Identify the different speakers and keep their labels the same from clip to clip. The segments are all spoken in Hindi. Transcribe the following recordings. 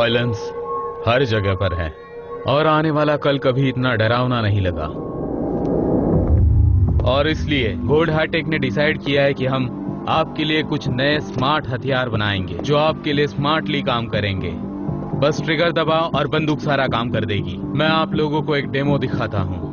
Speaker 1: वायलेंस हर जगह पर है और आने वाला कल कभी इतना डरावना नहीं लगा। और इसलिए गोल्ड हाईटेक ने डिसाइड किया है कि हम आपके लिए कुछ नए स्मार्ट हथियार बनाएंगे जो आपके लिए स्मार्टली काम करेंगे। बस ट्रिगर दबाओ और बंदूक सारा काम कर देगी। मैं आप लोगों को एक डेमो दिखाता हूं।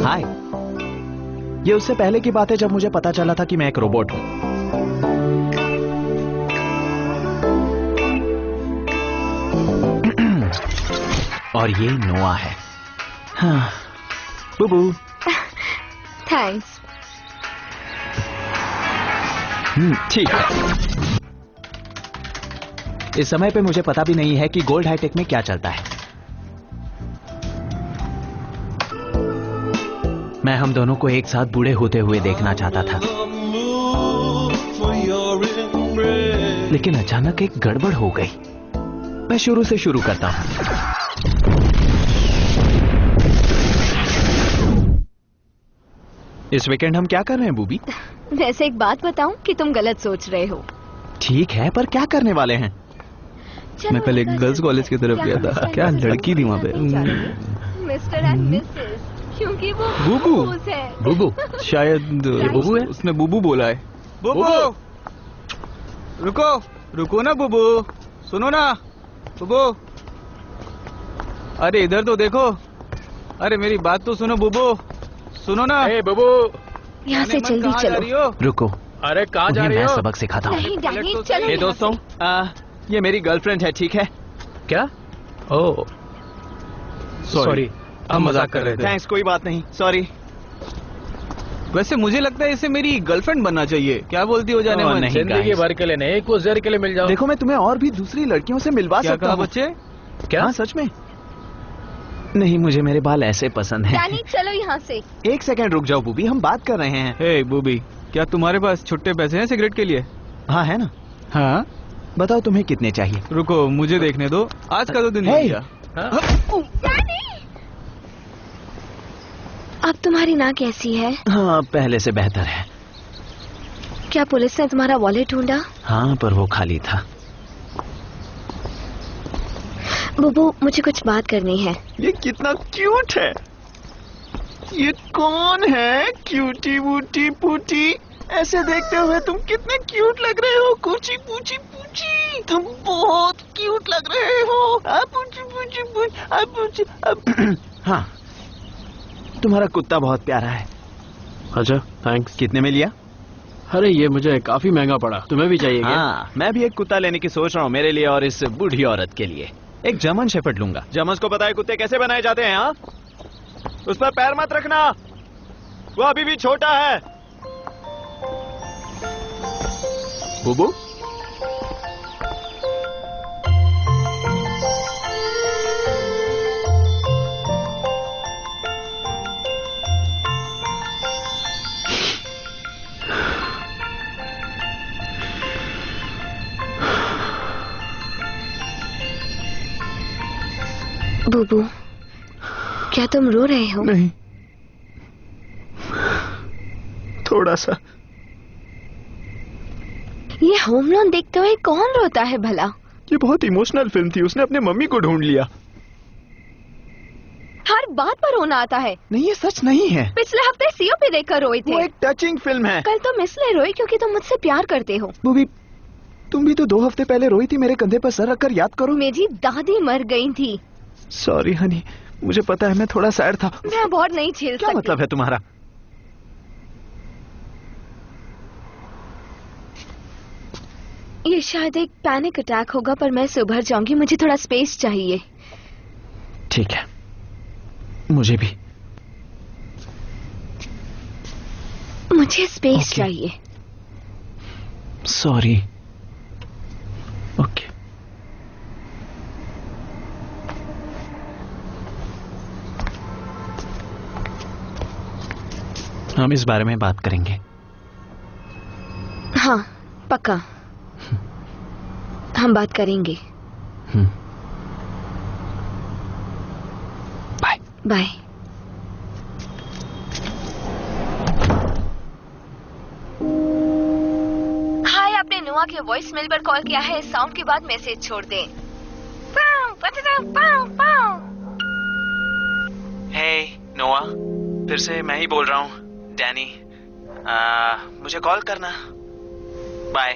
Speaker 2: हाय, ये उससे पहले की बात है जब मुझे पता चला था कि मैं एक रोबोट हूं। और ये नोआ है। हाँ, बुबू।
Speaker 3: थैंक्स।
Speaker 2: ठीक है। इस समय पे मुझे पता भी नहीं है कि गोल्ड हाईटेक में क्या चलता है। मैं हम दोनों को एक साथ बूढ़े होते हुए देखना चाहता था, लेकिन अचानक एक गड़बड़ हो गई। मैं शुरू से शुरू करता हूं। इस वीकेंड हम क्या कर रहे हैं बूबी?
Speaker 3: वैसे एक बात बताऊं कि तुम गलत सोच रहे हो।
Speaker 2: ठीक है, पर क्या करने वाले हैं?
Speaker 4: मैं कल एक गर्ल्स कॉलेज की तरफ गया था। क्या लड़की थी वहाँ पे।
Speaker 3: मिस्टर एंड मिसेस, क्योंकि वो
Speaker 4: बुबू
Speaker 3: है।
Speaker 4: बुबू शायद बुबू है। उसने बुबू बोला है। बुबू रुको रुको ना बुबू, सुनो ना बुबू। अरे इधर तो देखो। अरे मेरी बात तो सुनो बुबू, सुनो ना।
Speaker 1: बुबू
Speaker 3: यहाँ से जल्दी चलो।
Speaker 2: रुको,
Speaker 1: अरे कहाँ जा रही
Speaker 2: मैं
Speaker 1: हो?
Speaker 2: सबक सिखाता हूँ।
Speaker 3: नहीं डैनी, चलो।
Speaker 2: हे दोस्तों, ये मेरी गर्लफ्रेंड है, ठीक है?
Speaker 1: क्या? ओह सॉरी, हम मजाक कर रहे थे।
Speaker 2: थैंक्स, कोई बात नहीं, सॉरी।
Speaker 4: वैसे मुझे लगता है इसे मेरी गर्लफ्रेंड बनना चाहिए। क्या बोलती हो जाने मन?
Speaker 2: नहीं,
Speaker 1: जिंदगी भर के लिए नहीं, कुछ देर के लिए मिल जाओ।
Speaker 2: देखो, मैं तुम्हें और भी दूसरी लड़कियों से मिलवा
Speaker 4: क्या
Speaker 2: सकता
Speaker 4: कहा
Speaker 2: हूँ।
Speaker 4: बच्चे?
Speaker 1: क्या?
Speaker 2: हाँ, सच में। नहीं, मुझे मेरे बाल ऐसे पसंद हैं।
Speaker 3: डैनी चलो यहाँ से।
Speaker 2: एक सेकंड रुक जाओ बूबी, हम बात कर रहे हैं।
Speaker 4: हे बूबी, क्या तुम्हारे पास छुट्टे पैसे हैं सिगरेट के लिए?
Speaker 2: हाँ, है ना।
Speaker 4: हाँ,
Speaker 2: बताओ तुम्हें कितने चाहिए?
Speaker 4: रुको मुझे देखने दो। आज का तो दिन
Speaker 2: हे!
Speaker 4: नहीं गया।
Speaker 3: डैनी, अब तुम्हारी नाक कैसी है?
Speaker 2: हाँ, पहले से बेहतर है।
Speaker 3: क्या पुलिस ने तुम्हारा वॉलेट ढूंढा?
Speaker 2: हाँ, पर वो खाली था।
Speaker 3: बुबू, मुझे कुछ बात करनी है।
Speaker 2: ये कितना क्यूट है। ये कौन है? क्यूटी वूटी पूटी। ऐसे देखते हुए तुम कितने क्यूट लग रहे हो। कुची पूची पूची, तुम बहुत क्यूट लग रहे हो। पूची पूची पूची। हाँ, तुम्हारा कुत्ता बहुत प्यारा है।
Speaker 5: अच्छा, थैंक्स।
Speaker 2: कितने में लिया?
Speaker 5: अरे ये मुझे काफी महंगा पड़ा। तुम्हें भी चाहिए क्या?
Speaker 2: हाँ, मैं भी एक कुत्ता लेने की सोच रहा हूँ, मेरे लिए और इस बूढ़ी औरत के लिए। एक जर्मन शेफर्ड लूंगा। जर्मन्स को पता है कुत्ते कैसे बनाए जाते हैं? हाँ, उस पर पैर मत रखना, वो अभी भी छोटा है। बुबू,
Speaker 3: बुबू, क्या तुम रो रहे हो?
Speaker 2: नहीं, थोड़ा सा।
Speaker 3: ये होम लोन देखते हुए कौन रोता है भला?
Speaker 2: ये बहुत इमोशनल फिल्म थी, उसने अपने मम्मी को ढूंढ लिया।
Speaker 3: हर बात पर रोना आता है।
Speaker 2: नहीं, ये सच नहीं है।
Speaker 3: पिछले हफ्ते सीओपी देखकर रोए थे।
Speaker 2: वो एक टचिंग फिल्म है।
Speaker 3: कल तुम इसलिए रोई क्योंकि तुम मुझसे प्यार करते हो।
Speaker 2: बूबी, तुम भी तो 2 हफ्ते पहले रोई थी मेरे कंधे पर सर रखकर, याद करो।
Speaker 3: मेरी दादी मर गई थी।
Speaker 2: सॉरी हनी, मुझे पता है मैं थोड़ा सैड था।
Speaker 3: मैं बहुत नहीं झेल सकती।
Speaker 2: क्या मतलब है तुम्हारा?
Speaker 3: ये शायद एक पैनिक अटैक होगा, पर मैं सुबह जाऊंगी। मुझे थोड़ा स्पेस चाहिए।
Speaker 2: ठीक है, मुझे भी।
Speaker 3: मुझे स्पेस चाहिए।
Speaker 2: सॉरी। ओके। हम इस बारे में बात करेंगे।
Speaker 3: हाँ, पक्का हम बात करेंगे।
Speaker 2: Bye
Speaker 3: bye. हाय, आपने नुआ के वॉइस मेल पर कॉल किया है। साउंड के बाद मैसेज छोड़ दें।
Speaker 2: हे नोआ, फिर से मैं ही बोल रहा हूँ, डैनी। मुझे कॉल करना। बाय,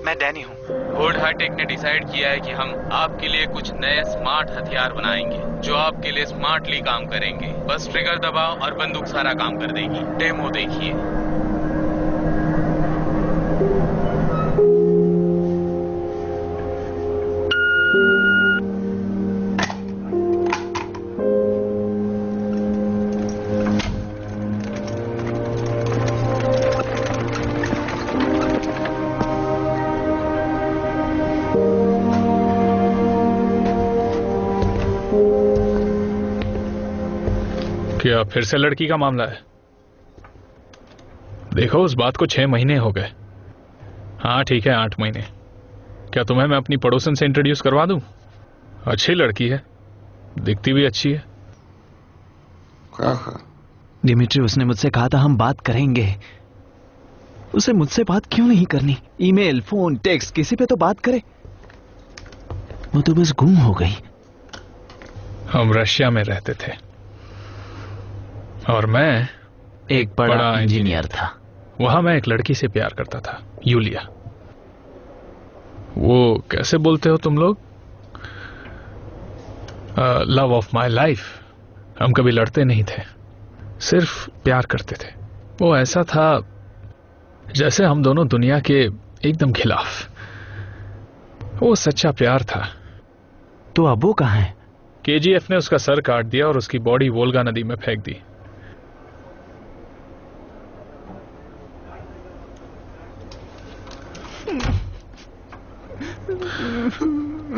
Speaker 2: मैं डैनी हूँ।
Speaker 1: गोल्ड हाईटेक ने डिसाइड किया है कि हम आपके लिए कुछ नए स्मार्ट हथियार बनाएंगे जो आपके लिए स्मार्टली काम करेंगे। बस ट्रिगर दबाओ और बंदूक सारा काम कर देगी। डेमो देखिए।
Speaker 6: क्या फिर से लड़की का मामला है? देखो, उस बात को 6 महीने हो गए। हाँ ठीक है, 8 महीने। क्या तुम्हें मैं अपनी पड़ोसन से इंट्रोड्यूस करवा दूं? अच्छी लड़की है, दिखती भी अच्छी है।
Speaker 2: डिमिट्री, उसने मुझसे कहा था हम बात करेंगे। उसे मुझसे बात क्यों नहीं करनी? ईमेल, फोन, टेक्स्ट, किसी पे तो बात करे। वो तो बस गुम हो गई।
Speaker 6: हम रशिया में रहते थे और मैं
Speaker 2: एक बड़ा इंजीनियर था।
Speaker 6: वहां मैं एक लड़की से प्यार करता था, यूलिया। वो कैसे बोलते हो तुम लोग? Love of my life. हम कभी लड़ते नहीं थे, सिर्फ प्यार करते थे। वो ऐसा था जैसे हम दोनों दुनिया के एकदम खिलाफ। वो सच्चा प्यार था।
Speaker 2: तो अब वो कहाँ है?
Speaker 6: केजीएफ ने उसका सर काट दिया और उसकी बॉडी वोल्गा नदी में फेंक दी।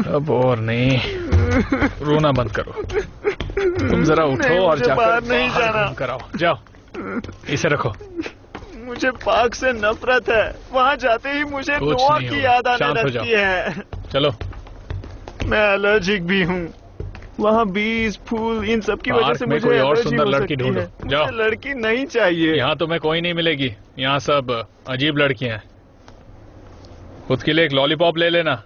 Speaker 6: अब और नहीं, रोना बंद करो। तुम जरा उठो और जाकर
Speaker 2: बाहर नहीं जाना।
Speaker 6: कराओ। जाओ, इसे रखो।
Speaker 2: मुझे पाक से नफरत है। वहाँ जाते ही मुझे
Speaker 6: कुछ
Speaker 2: नोआ
Speaker 6: नहीं
Speaker 2: की
Speaker 6: होगा।
Speaker 2: याद आने
Speaker 6: शांत हो
Speaker 2: लगती
Speaker 6: जाओ।
Speaker 2: है।
Speaker 6: चलो।
Speaker 2: मैं एलर्जिक भी हूँ। वहाँ बीज, फूल, इन सब की वजह
Speaker 6: पार्क
Speaker 2: से
Speaker 6: में
Speaker 2: मुझे
Speaker 6: कोई और
Speaker 2: एलर्जी
Speaker 6: सुंदर
Speaker 2: हो
Speaker 6: लड़की
Speaker 2: सकती
Speaker 6: ढूंढो।
Speaker 2: है।
Speaker 6: जाओ।
Speaker 2: मुझे लड़की नहीं चाहिए।
Speaker 6: यहाँ तुम्हें कोई नहीं मिलेगी। यहाँ सब अजीब लड़कियां हैं। खुद के लिए एक लॉलीपॉप ले लेना।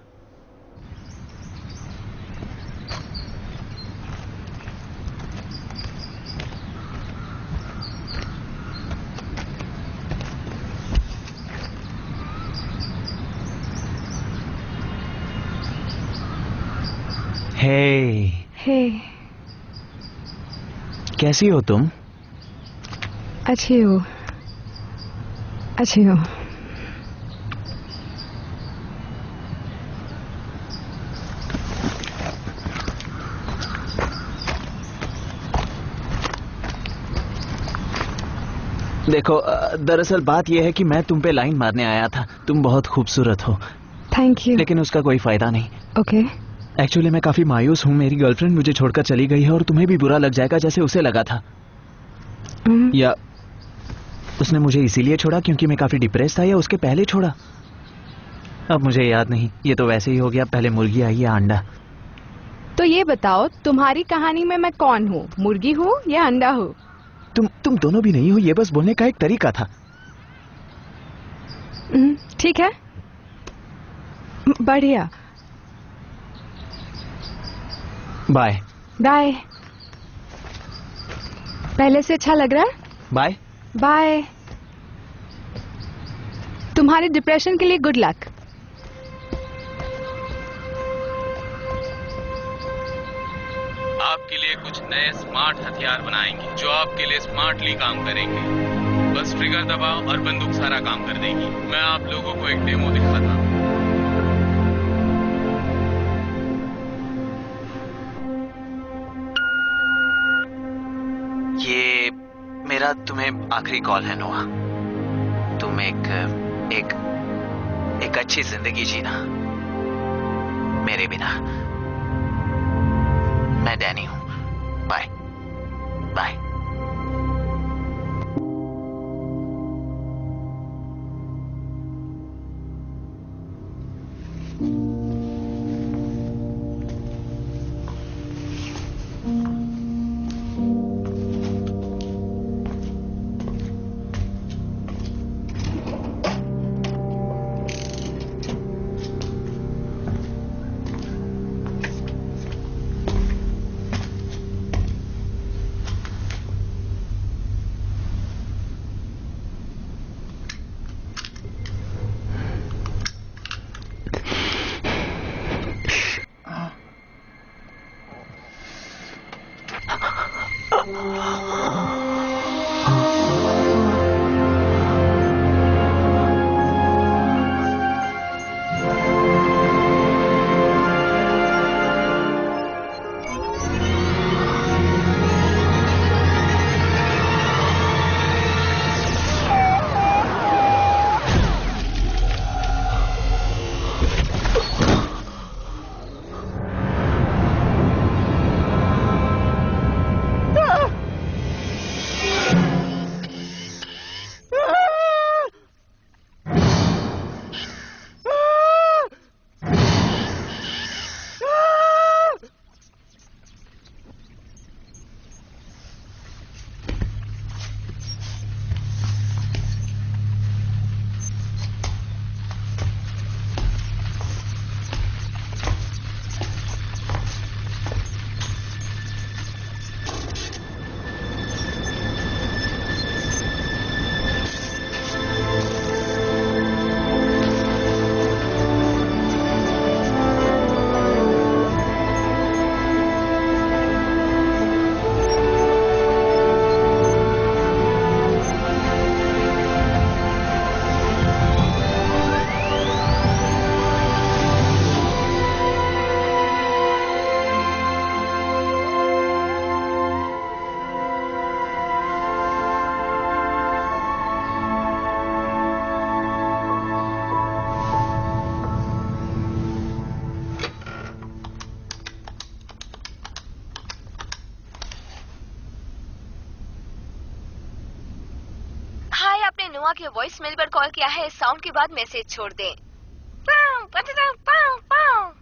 Speaker 2: हे, कैसी हो तुम?
Speaker 7: अच्छी हो, अच्छी हो।
Speaker 2: देखो, दरअसल बात यह है कि मैं तुम पे लाइन मारने आया था। तुम बहुत खूबसूरत हो।
Speaker 7: Thank you.
Speaker 2: लेकिन उसका कोई फायदा नहीं।
Speaker 7: ओके।
Speaker 2: एक्चुअली मैं काफी मायूस हूँ। मेरी गर्लफ्रेंड मुझे छोड़कर चली गई है और तुम्हें भी बुरा लग जाएगा जैसे उसे लगा था। या उसने मुझे इसीलिए छोड़ा क्योंकि मैं काफी डिप्रेस था, या उसके पहले छोड़ा? अब मुझे याद नहीं। ये तो वैसे ही हो गया, पहले मुर्गी आई या अंडा।
Speaker 7: तो ये बताओ, तुम्हारी कहानी में मैं कौन हूँ? मुर्गी हूँ या अंडा हूँ?
Speaker 2: तुम दोनों भी नहीं हो, ये बस बोलने का एक तरीका था।
Speaker 7: ठीक है, बढ़िया।
Speaker 2: बाय।
Speaker 7: बाय। पहले से अच्छा लग रहा है?
Speaker 2: बाय।
Speaker 7: बाय। तुम्हारे डिप्रेशन के लिए गुड लक।
Speaker 1: आपके लिए कुछ नए स्मार्ट हथियार बनाएंगे जो आपके लिए स्मार्टली काम करेंगे। बस ट्रिगर दबाओ और बंदूक सारा काम कर देगी। मैं आप लोगों को एक डेमो दिखाता हूँ।
Speaker 2: ये मेरा तुम्हें आखिरी कॉल है नोआ। तुम एक अच्छी जिंदगी जीना मेरे बिना। मैं डैनी हूं। Bye bye.
Speaker 3: आपने नुआ के वॉइस मेल पर कॉल किया है। साउंड के बाद मैसेज छोड़ दें। पाव, पटटा, पाव, पाव।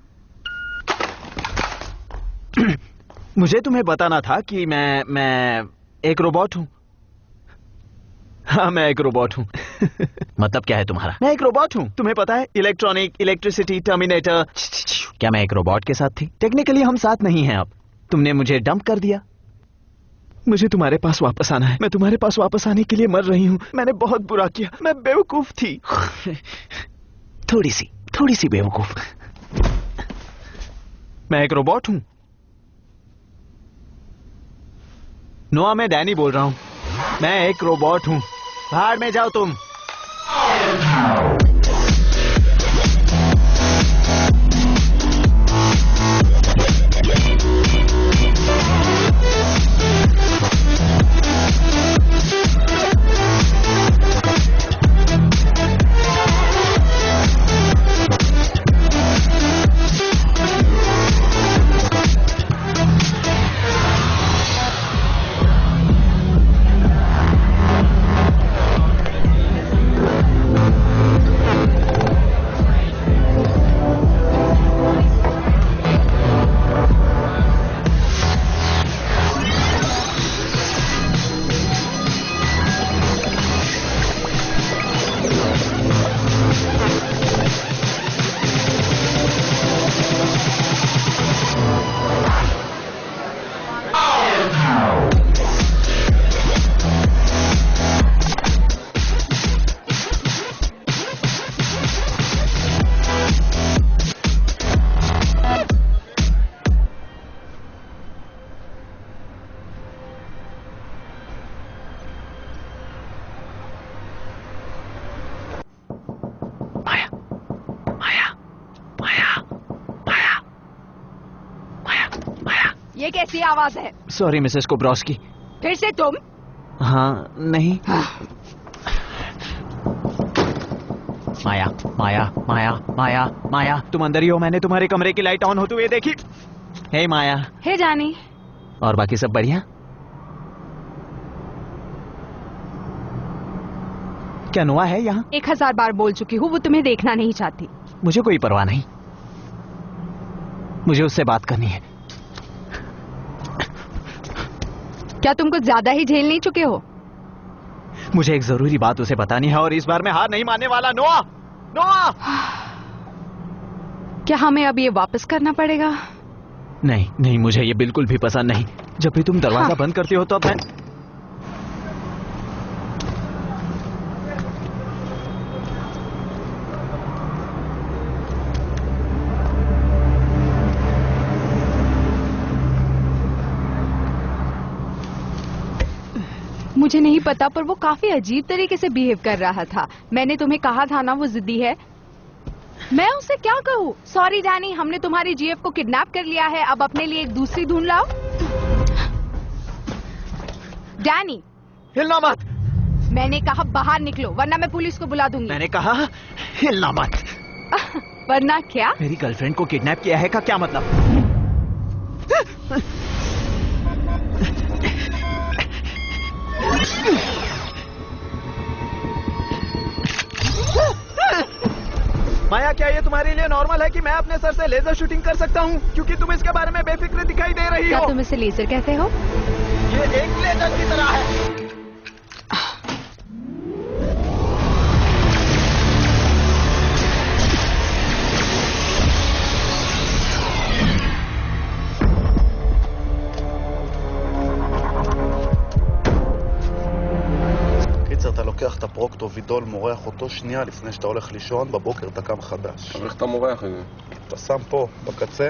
Speaker 2: मुझे तुम्हें बताना था कि मैं एक रोबोट हूँ। हाँ, मैं एक रोबोट हूँ। मतलब क्या है तुम्हारा? मैं एक रोबोट हूँ, तुम्हें पता है, इलेक्ट्रॉनिक, इलेक्ट्रिसिटी, टर्मिनेटर। क्या मैं एक रोबोट के साथ थी? टेक्निकली हम साथ नहीं हैं अब। तुमने मुझे डंप कर दिया। मुझे तुम्हारे पास वापस आना है। मैं तुम्हारे पास वापस आने के लिए मर रही हूँ। मैंने बहुत बुरा किया, मैं बेवकूफ थी। थोड़ी सी बेवकूफ। मैं एक रोबोट हूँ। नोआ, मैं डैनी बोल रहा हूँ। मैं एक रोबोट हूँ। बाहर में जाओ तुम।
Speaker 7: ये कैसी आवाज है?
Speaker 2: Sorry Mrs Kobrowski.
Speaker 7: फिर से तुम?
Speaker 2: हाँ नहीं। माया माया माया माया माया, तुम अंदर ही हो। मैंने तुम्हारे कमरे की लाइट ऑन होते हुए देखी। हे माया।
Speaker 7: हे जानी।
Speaker 2: और बाकी सब बढ़िया? क्या नोआ है यहाँ?
Speaker 7: 1000 बार बोल चुकी हूँ, वो तुम्हें देखना नहीं चाहती।
Speaker 2: मुझे कोई परवाह नहीं, मुझे उससे बात करनी है।
Speaker 7: क्या तुम कुछ ज्यादा ही झेल नहीं चुके हो?
Speaker 2: मुझे एक जरूरी बात उसे बतानी है और इस बार मैं हार नहीं मानने वाला। नोआ, नोआ!
Speaker 7: क्या हमें अब ये वापस करना पड़ेगा?
Speaker 2: नहीं नहीं, मुझे ये बिल्कुल भी पसंद नहीं। जब भी तुम दरवाजा बंद करती हो तो मैं
Speaker 7: मुझे नहीं पता, पर वो काफी अजीब तरीके से बिहेव कर रहा था। मैंने तुम्हें कहा था ना वो जिद्दी है। मैं उसे क्या कहूँ? सॉरी जानी, हमने तुम्हारी जीएफ को किडनैप कर लिया है। अब अपने लिए एक दूसरी ढूंढ लाओ। डैनी,
Speaker 2: हिलना मत।
Speaker 7: मैंने कहा बाहर निकलो, वरना मैं पुलिस को बुला दूंगी।
Speaker 2: मैंने कहा हिलना मत।
Speaker 7: वरना क्या?
Speaker 2: मेरी गर्लफ्रेंड को किडनैप किया है का क्या मतलब? माया, क्या ये तुम्हारे लिए नॉर्मल है कि मैं अपने सर से लेजर शूटिंग कर सकता हूँ? क्योंकि तुम इसके बारे में बेफिक्र दिखाई दे रही
Speaker 7: क्या
Speaker 2: हो।
Speaker 7: तुम इसे लेजर कहते हो?
Speaker 2: ये एक लेजर की तरह है।
Speaker 8: אתה לוקח את הפרוקטובידול, מורח אותו שנייה לפני שאתה הולך לישון, בבוקר אתה קם חדש.
Speaker 9: איך אתה מורח את זה?
Speaker 8: אתה שם פה, בקצה,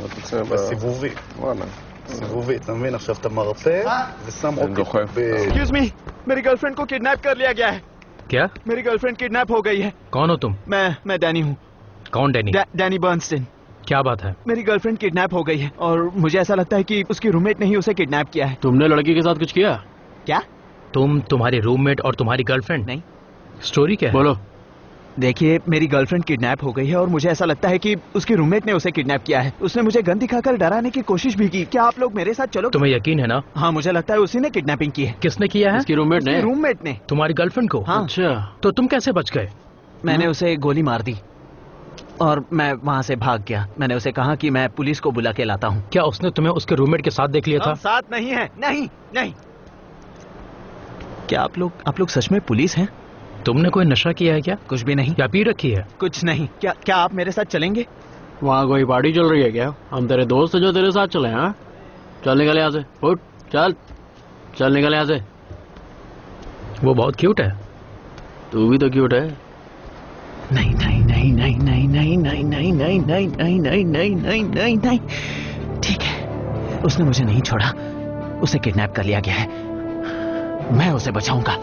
Speaker 9: בקצה,
Speaker 8: בסיבובי.
Speaker 9: וואלה.
Speaker 8: סיבובי, אתה מבין? עכשיו אתה מרפא ושם
Speaker 9: דוחף.
Speaker 2: Excuse me, मेरी गर्लफ्रेंड को किडनैप कर लिया गया है।
Speaker 1: क्या?
Speaker 2: मेरी गर्लफ्रेंड किडनैप हो गई है।
Speaker 1: कौन हो तुम?
Speaker 2: मैं डैनी हूँ।
Speaker 1: कौन डैनी?
Speaker 2: Danny Bernstein.
Speaker 1: क्या बात है?
Speaker 2: मेरी गर्लफ्रेंड किडनैप हो गई है और मुझे ऐसा लगता है कि उसकी रूममेट ने ही उसे किडनैप किया है।
Speaker 5: तुमने लड़की के साथ कुछ किया?
Speaker 2: क्या?
Speaker 1: तुम, तुम्हारी रूममेट और तुम्हारी गर्लफ्रेंड?
Speaker 2: नहीं।
Speaker 1: स्टोरी क्या है?
Speaker 5: बोलो।
Speaker 2: देखिए, मेरी गर्लफ्रेंड किडनैप हो गई है और मुझे ऐसा लगता है कि उसकी रूममेट ने उसे किडनैप किया है। उसने मुझे गन दिखाकर डराने की कोशिश भी की। क्या आप लोग मेरे साथ चलो?
Speaker 1: तुम्हें यकीन है ना?
Speaker 2: हाँ, मुझे लगता है उसी ने किडनैपिंग की है।
Speaker 1: किसने किया है?
Speaker 5: इसकी रूममेट ने?
Speaker 2: रूममेट ने।
Speaker 1: तुम्हारी गर्लफ्रेंड को?
Speaker 2: हाँ।
Speaker 5: अच्छा,
Speaker 1: तो तुम कैसे बच गए?
Speaker 2: मैंने उसे गोली मार दी और मैं वहाँ से भाग गया। मैंने उसे कहा कि मैं पुलिस को बुला के लाता हूँ।
Speaker 1: क्या उसने तुम्हें उसके रूममेट के साथ देख लिया था?
Speaker 2: साथ नहीं है। नहीं नहीं। क्या आप लोग सच में पुलिस हैं?
Speaker 1: तुमने कोई नशा किया है क्या?
Speaker 2: कुछ भी नहीं।
Speaker 1: क्या पी रखी है?
Speaker 2: कुछ नहीं। क्या आप मेरे साथ चलेंगे?
Speaker 5: वहाँ कोई पार्टी चल रही है क्या? हम तेरे दोस्त हैं जो तेरे साथ चले। हाँ, चल निकल यहाँ से। उठ, चल निकल यहाँ से।
Speaker 1: वो बहुत क्यूट है।
Speaker 5: तू भी तो क्यूट है।
Speaker 2: नहीं नहीं नहीं नहीं नहीं नहीं नहीं नहीं नहीं नहीं नहीं नहीं नहीं नहीं नहीं नहीं। ठीक है, उसने मुझे नहीं छोड़ा। उसे किडनैप कर लिया गया है। मैं उसे बचाऊंगा।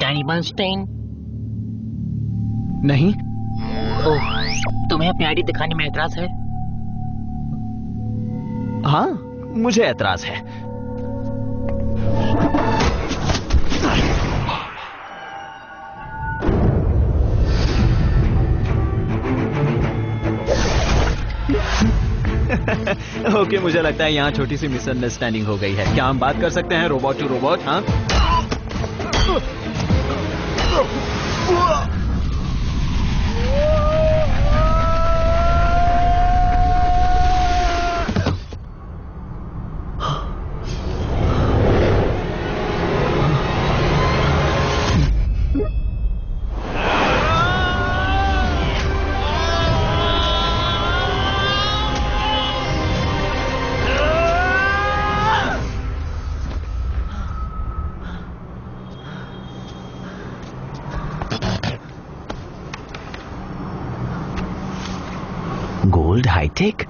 Speaker 10: Danny Bernstein?
Speaker 2: नहीं।
Speaker 10: ओह, तुम्हें अपनी आईडी दिखाने में एतराज है?
Speaker 2: हाँ, मुझे एतराज है। ओके, मुझे लगता है यहाँ छोटी सी मिसअंडरस्टैंडिंग हो गई है। क्या हम बात कर सकते हैं रोबोट टू रोबोट? हाँ, गोल्ड हाईटेक।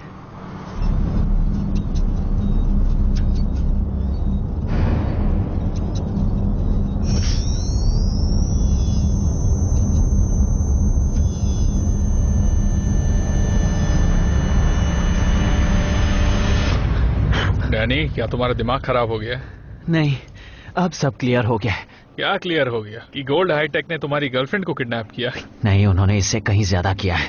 Speaker 6: डैनी, क्या तुम्हारा दिमाग खराब हो गया?
Speaker 2: नहीं, अब सब क्लियर हो गया है।
Speaker 6: क्या क्लियर हो गया? कि गोल्ड हाईटेक ने तुम्हारी गर्लफ्रेंड को किडनैप किया?
Speaker 2: नहीं, उन्होंने इससे कहीं ज्यादा किया है।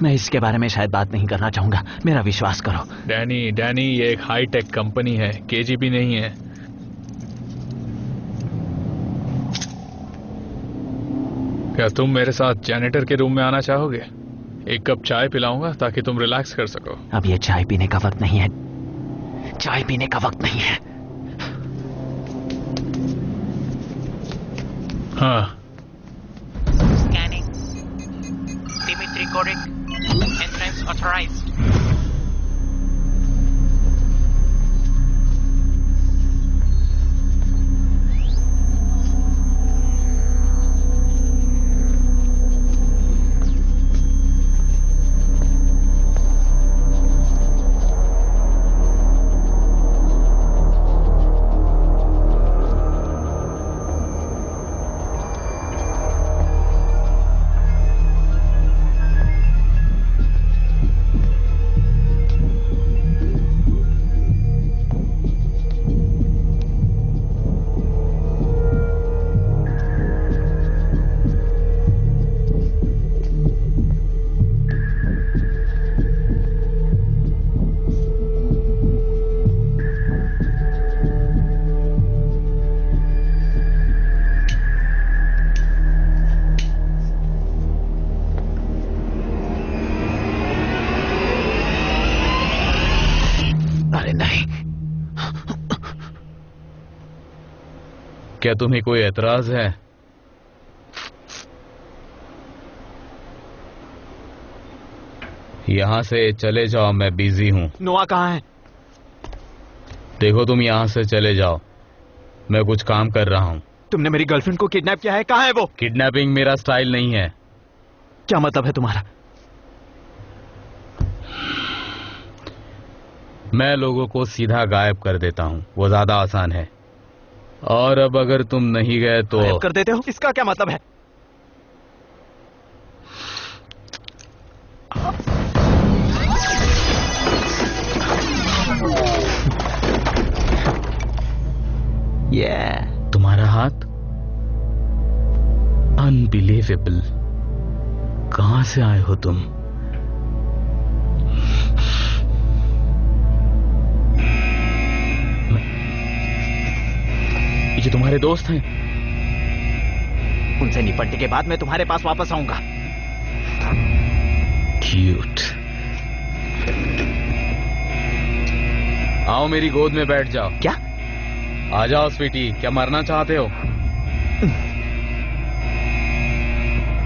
Speaker 2: मैं इसके बारे में शायद बात नहीं करना चाहूंगा, मेरा विश्वास करो।
Speaker 6: डैनी, ये एक हाईटेक कंपनी है, केजीबी नहीं है। क्या तुम मेरे साथ जैनिटर के रूम में आना चाहोगे? एक कप चाय पिलाऊंगा ताकि तुम रिलैक्स कर सको।
Speaker 2: अब ये चाय पीने का वक्त नहीं है, चाय पीने का वक्त नहीं है।
Speaker 6: हाँ।
Speaker 10: Scanning. Dimitri Gorik. Entrance authorized.
Speaker 1: क्या तुम्हें कोई एतराज है? यहां से चले जाओ, मैं बिजी हूं।
Speaker 2: नोआ कहाँ है?
Speaker 1: देखो, तुम यहां से चले जाओ, मैं कुछ काम कर रहा हूं।
Speaker 2: तुमने मेरी गर्लफ्रेंड को किडनैप किया है, कहाँ है वो?
Speaker 1: किडनैपिंग मेरा स्टाइल नहीं है।
Speaker 2: क्या मतलब है तुम्हारा?
Speaker 1: मैं लोगों को सीधा गायब कर देता हूं, वो ज्यादा आसान है। और अब अगर तुम नहीं गए तो
Speaker 2: गायब कर देते हो, इसका क्या मतलब है?
Speaker 1: तुम्हारा हाथ अनबिलीवेबल। कहां से आए हो तुम? ये तुम्हारे दोस्त हैं?
Speaker 2: उनसे निपटने के बाद मैं तुम्हारे पास वापस आऊंगा।
Speaker 1: क्यूट। आओ, मेरी गोद में बैठ जाओ।
Speaker 2: क्या?
Speaker 1: आ जाओ स्वीटी, क्या मरना चाहते हो?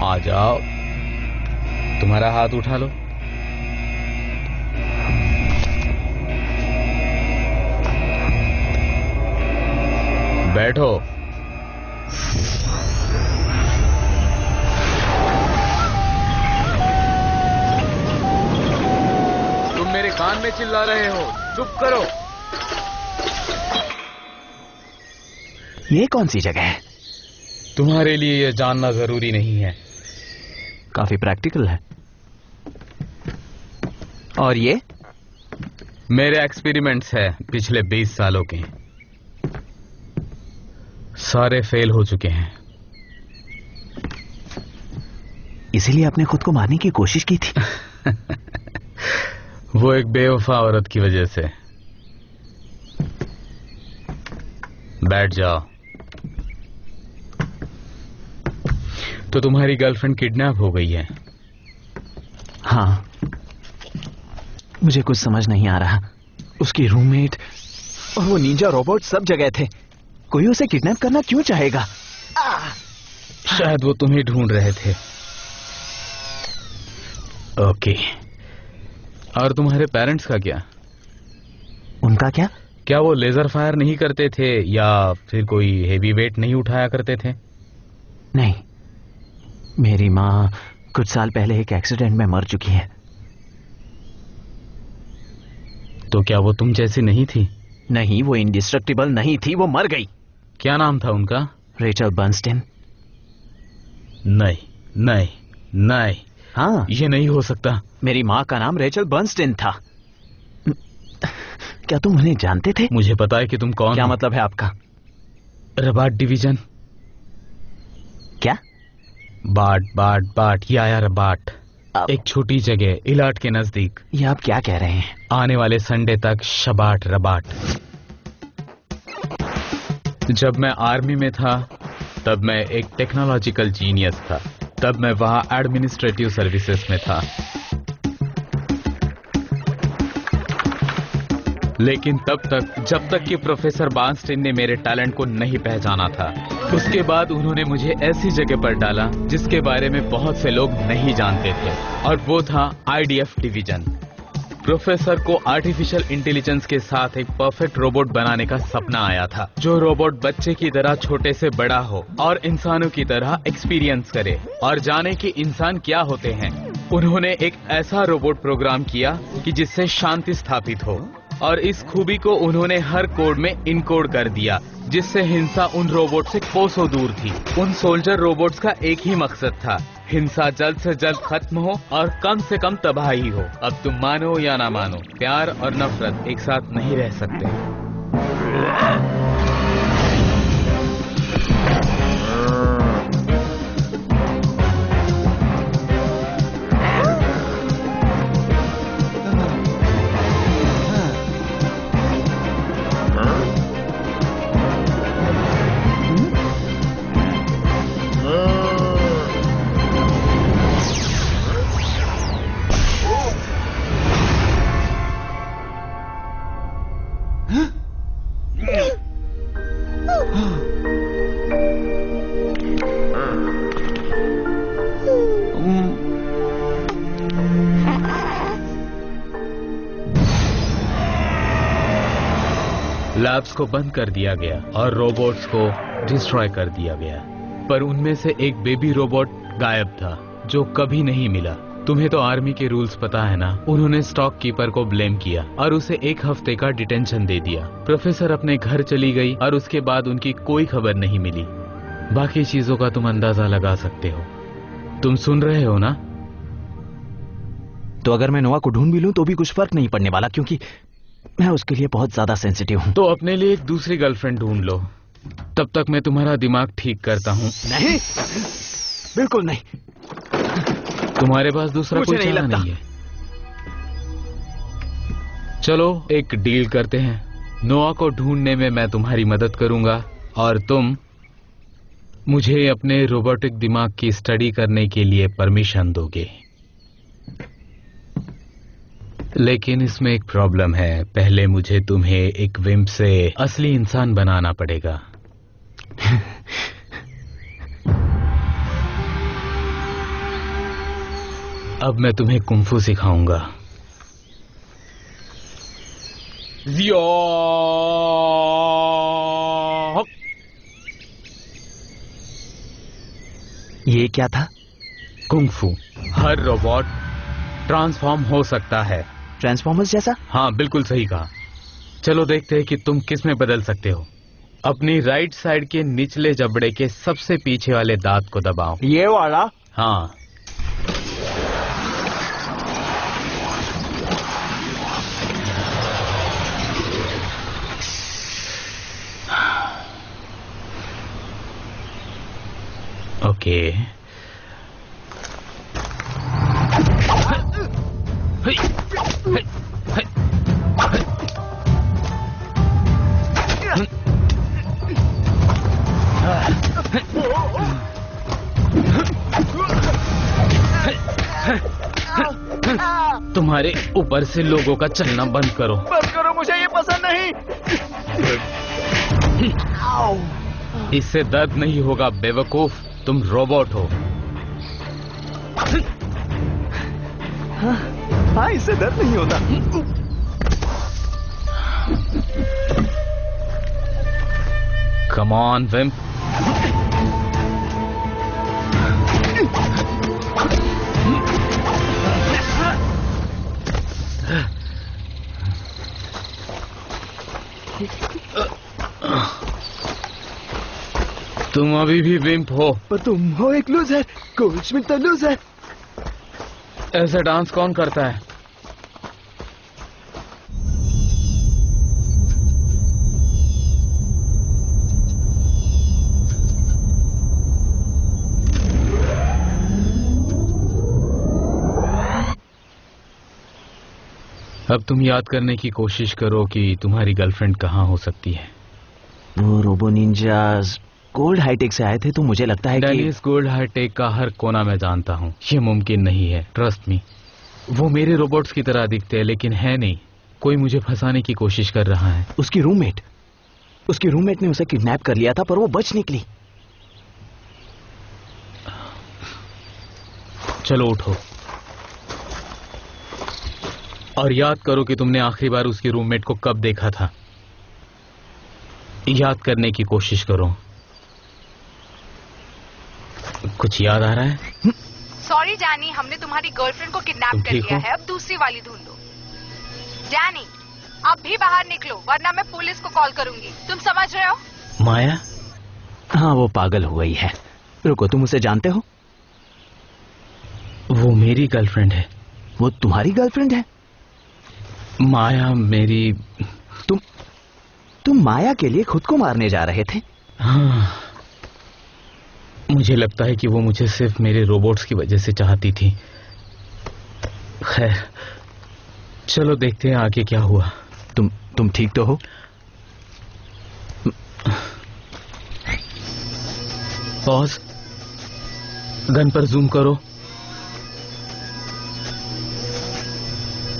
Speaker 1: आ जाओ, तुम्हारा हाथ उठा लो। बैठो। तुम मेरे कान में चिल्ला रहे हो, चुप करो।
Speaker 2: ये कौन सी जगह है?
Speaker 1: तुम्हारे लिए यह जानना जरूरी नहीं है।
Speaker 2: काफी प्रैक्टिकल है। और ये?
Speaker 1: मेरे एक्सपेरिमेंट्स है पिछले 20 सालों के, सारे फेल हो चुके हैं।
Speaker 2: इसीलिए आपने खुद को मारने की कोशिश की थी?
Speaker 1: वो एक बेवफा औरत की वजह से। बैठ जाओ। तो तुम्हारी गर्लफ्रेंड किडनैप हो गई है?
Speaker 2: हाँ, मुझे कुछ समझ नहीं आ रहा। उसकी रूममेट और वो निंजा रोबोट सब जगह थे। कोई उसे किडनैप करना क्यों चाहेगा?
Speaker 1: शायद वो तुम्हें ढूंढ रहे थे। ओके। और तुम्हारे पेरेंट्स का क्या?
Speaker 2: उनका क्या?
Speaker 1: क्या वो लेजर फायर नहीं करते थे या फिर कोई हेवी वेट नहीं उठाया करते थे?
Speaker 2: नहीं, मेरी माँ कुछ साल पहले एक एक्सीडेंट में मर चुकी है।
Speaker 1: तो क्या वो तुम जैसी नहीं थी?
Speaker 2: नहीं, वो इंडिस्ट्रक्टिबल नहीं थी, वो मर गई।
Speaker 1: क्या नाम था उनका?
Speaker 2: रेचल बर्नस्टाइन।
Speaker 1: नहीं नहीं नहीं,
Speaker 2: हाँ,
Speaker 1: ये नहीं हो सकता।
Speaker 2: मेरी माँ का नाम रेचल बर्नस्टाइन था। क्या तुम उन्हें जानते थे?
Speaker 1: मुझे पता है कि तुम कौन
Speaker 2: क्या
Speaker 1: हो।
Speaker 2: मतलब है आपका?
Speaker 1: Rubber division.
Speaker 2: क्या?
Speaker 1: बाट या रबाट, एक छोटी जगह इलाट के नजदीक।
Speaker 2: ये आप क्या कह रहे हैं?
Speaker 1: आने वाले संडे तक शबाट रबाट। जब मैं आर्मी में था तब मैं एक टेक्नोलॉजिकल जीनियस था। तब मैं वहां एडमिनिस्ट्रेटिव सर्विसेज में था। लेकिन तब तक जब तक कि प्रोफेसर बार्नस्टीन ने मेरे टैलेंट को नहीं पहचाना था। उसके बाद उन्होंने मुझे ऐसी जगह पर डाला जिसके बारे में बहुत से लोग नहीं जानते थे, और वो था आईडीएफ डिवीजन। प्रोफेसर को आर्टिफिशियल इंटेलिजेंस के साथ एक परफेक्ट रोबोट बनाने का सपना आया था, जो रोबोट बच्चे की तरह छोटे से बड़ा हो और इंसानों की तरह एक्सपीरियंस करे और जाने कि इंसान क्या होते हैं। उन्होंने एक ऐसा रोबोट प्रोग्राम किया कि जिससे शांति स्थापित हो, और इस खूबी को उन्होंने हर कोड में इनकोड कर दिया, जिससे हिंसा उन रोबोट से कोसों दूर थी। उन सोल्जर रोबोट्स का एक ही मकसद था, हिंसा जल्द से जल्द खत्म हो और कम से कम तबाही हो। अब तुम मानो या ना मानो, प्यार और नफरत एक साथ नहीं रह सकते। लैब्स को बंद कर दिया गया और रोबोट्स को डिस्ट्रॉय कर दिया गया, पर उनमें से एक बेबी रोबोट गायब था जो कभी नहीं मिला। तुम्हें तो आर्मी के रूल्स पता है ना। उन्होंने स्टॉक कीपर को ब्लेम किया और उसे 1 हफ्ते का डिटेंशन दे दिया। प्रोफेसर अपने घर चली गई और उसके बाद उनकी कोई खबर नहीं मिली। बाकी चीजों का तुम अंदाजा लगा सकते हो। तुम सुन रहे हो ना?
Speaker 2: तो अगर मैं नोआ को ढूंढ भी लूं तो भी कुछ फर्क नहीं पड़ने वाला, क्योंकि मैं उसके लिए बहुत ज्यादा सेंसिटिव हूं।
Speaker 1: तो अपने लिए एक दूसरी गर्लफ्रेंड ढूंढ लो। तब तक मैं तुम्हारा दिमाग ठीक करता हूं।
Speaker 2: नहीं, बिल्कुल नहीं।
Speaker 1: तुम्हारे पास दूसरा कोई चारा नहीं है। चलो एक डील करते हैं। नोआ को ढूंढने में मैं तुम्हारी मदद करूंगा और तुम मुझे अपने रोबोटिक दिमाग की स्टडी करने के लिए परमिशन दोगे। लेकिन इसमें एक प्रॉब्लम है। पहले मुझे तुम्हें एक विम्प से असली इंसान बनाना पड़ेगा। अब मैं तुम्हें कुंफू सिखाऊंगा।
Speaker 2: ये क्या था?
Speaker 1: कुंफू। हर रोबोट ट्रांसफॉर्म हो सकता है।
Speaker 2: ट्रांसफॉर्मर्स जैसा?
Speaker 1: हाँ, बिल्कुल सही कहा। चलो देखते हैं कि तुम किस में बदल सकते हो। अपनी राइट साइड के निचले जबड़े के सबसे पीछे वाले दांत को दबाओ।
Speaker 2: ये वाला?
Speaker 1: हाँ। ओके। तुम्हारे ऊपर से लोगों का चलना बंद करो।
Speaker 2: बंद करो, मुझे ये पसंद नहीं।
Speaker 1: इससे दर्द नहीं होगा बेवकूफ, तुम रोबोट हो।
Speaker 2: हाँ, इससे दर्द नहीं होता।
Speaker 1: Come on wimp. तुम अभी भी विम्प हो।
Speaker 2: पर तुम हो एक लूजर। गोल्डस्मिथ तो लूजर।
Speaker 1: ऐसा डांस कौन करता है? अब तुम याद करने की कोशिश करो कि तुम्हारी गर्लफ्रेंड कहाँ हो सकती है।
Speaker 2: वो रोबो निंजास गोल्ड हाईटेक से आए थे, तो मुझे लगता है कि
Speaker 1: डेनिस गोल्ड हाईटेक का हर कोना मैं जानता हूँ। ये मुमकिन नहीं है, ट्रस्ट मी। वो मेरे रोबोट्स की तरह दिखते हैं लेकिन है नहीं। कोई मुझे फंसाने की कोशिश कर रहा है।
Speaker 2: उसकी रूममेट ने उसे किडनैप कर लिया था, पर वो बच निकली।
Speaker 1: चलो उठो और याद करो कि तुमने आखिरी बार उसकी रूममेट को कब देखा था। याद करने की कोशिश करो। कुछ याद आ रहा है?
Speaker 7: सॉरी जानी, हमने तुम्हारी गर्लफ्रेंड को किडनैप कर लिया है। अब दूसरी वाली ढूंढो। जानी, अब भी बाहर निकलो वरना मैं पुलिस को कॉल करूंगी। तुम समझ रहे हो?
Speaker 2: माया? हाँ, वो पागल हो गई है। रुको, तुम उसे जानते हो?
Speaker 1: वो मेरी गर्लफ्रेंड है।
Speaker 2: वो तुम्हारी गर्लफ्रेंड है?
Speaker 1: माया मेरी।
Speaker 2: तुम माया के लिए खुद को मारने जा रहे थे?
Speaker 1: हाँ, मुझे लगता है कि वो मुझे सिर्फ मेरे रोबोट्स की वजह से चाहती थी। खैर, चलो देखते हैं आगे क्या हुआ।
Speaker 2: तुम ठीक तो हो?
Speaker 1: पॉज। गन पर जूम करो।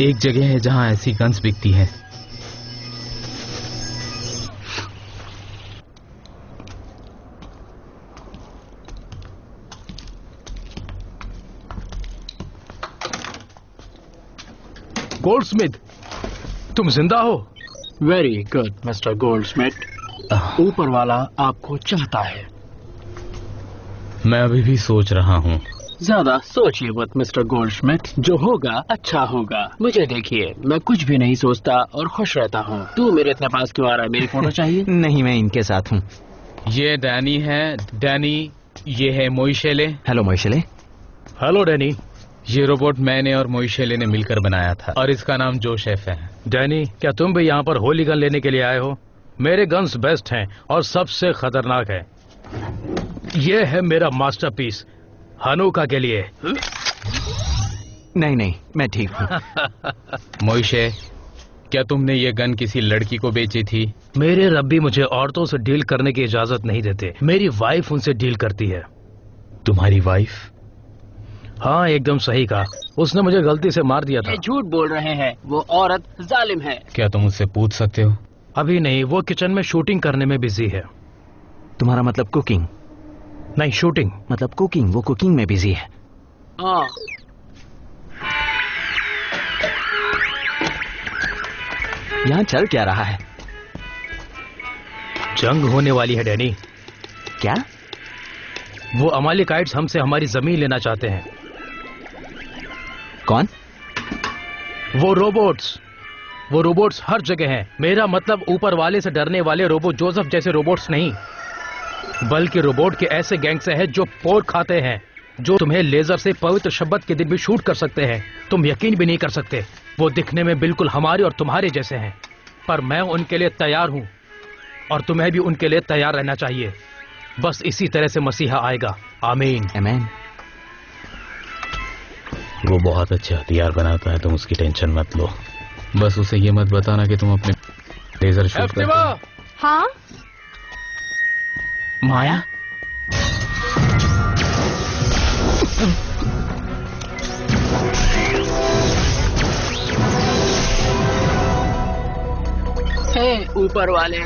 Speaker 1: एक जगह है जहां ऐसी गन्स बिकती हैं।
Speaker 6: गोल्डस्मिथ, तुम जिंदा हो?
Speaker 5: Very good mister Goldsmith. ऊपर वाला आपको चाहता है।
Speaker 1: मैं अभी भी सोच रहा हूँ।
Speaker 5: ज्यादा सोचिए मत मिस्टर गोल्डस्मिथ, जो होगा अच्छा होगा। मुझे देखिए, मैं कुछ भी नहीं सोचता और खुश रहता हूँ। तू मेरे इतने पास क्यों आ रहा है? मेरी फोटो चाहिए?
Speaker 2: नहीं, मैं इनके साथ हूँ।
Speaker 1: ये डैनी है। डैनी, ये है Moishele.
Speaker 2: Hello Moishele.
Speaker 6: Hello Danny.
Speaker 1: ये रोबोट मैंने और मोइशेले ने मिलकर बनाया था और इसका नाम जोसेफ है।
Speaker 6: डैनी, क्या तुम भी यहाँ पर होली गन लेने के लिए आए हो? मेरे गन्स बेस्ट हैं और सबसे खतरनाक है। ये है मेरा मास्टरपीस, हनुका के लिए।
Speaker 2: नहीं, मैं ठीक हूँ।
Speaker 1: मोइशे, क्या तुमने ये गन किसी लड़की को बेची थी?
Speaker 6: मेरे रब्बी मुझे औरतों से डील करने की इजाजत नहीं देते। मेरी वाइफ उनसे डील करती है।
Speaker 1: तुम्हारी वाइफ?
Speaker 6: हाँ, एकदम सही कहा। उसने मुझे गलती से मार दिया था।
Speaker 5: ये झूठ बोल रहे हैं, वो औरत जालिम है।
Speaker 1: क्या तुम उससे पूछ सकते हो?
Speaker 6: अभी नहीं, वो किचन में शूटिंग करने में बिजी है।
Speaker 2: तुम्हारा मतलब कुकिंग?
Speaker 6: नहीं, शूटिंग।
Speaker 2: मतलब कुकिंग, वो कुकिंग में बिजी है।
Speaker 5: हाँ।
Speaker 2: यहाँ चल क्या रहा है?
Speaker 6: जंग होने वाली है डैनी।
Speaker 2: क्या?
Speaker 6: वो अमालिकाइट्स हमसे हमारी जमीन लेना चाहते हैं।
Speaker 2: कौन?
Speaker 6: वो रोबोट्स हर जगह हैं। मेरा मतलब ऊपर वाले से डरने वाले रोबोट जोसेफ जैसे रोबोट्स नहीं, बल्कि रोबोट के ऐसे गैंग से है जो पोर्क खाते हैं, जो तुम्हें लेजर से पवित्र शब्द के दिन भी शूट कर सकते हैं। तुम यकीन भी नहीं कर सकते, वो दिखने में बिल्कुल हमारे और तुम्हारे जैसे हैं। पर मैं उनके लिए तैयार हूं और तुम्हें भी उनके लिए तैयार रहना चाहिए। बस इसी तरह से मसीहा आएगा। आमीन।
Speaker 2: आमीन।
Speaker 1: वो बहुत अच्छे हथियार बनाता है, तुम उसकी टेंशन मत लो। बस उसे ये मत बताना कि तुम अपने लेजर शूट करते हो।
Speaker 7: हाँ
Speaker 1: माया,
Speaker 5: ऊपर वाले।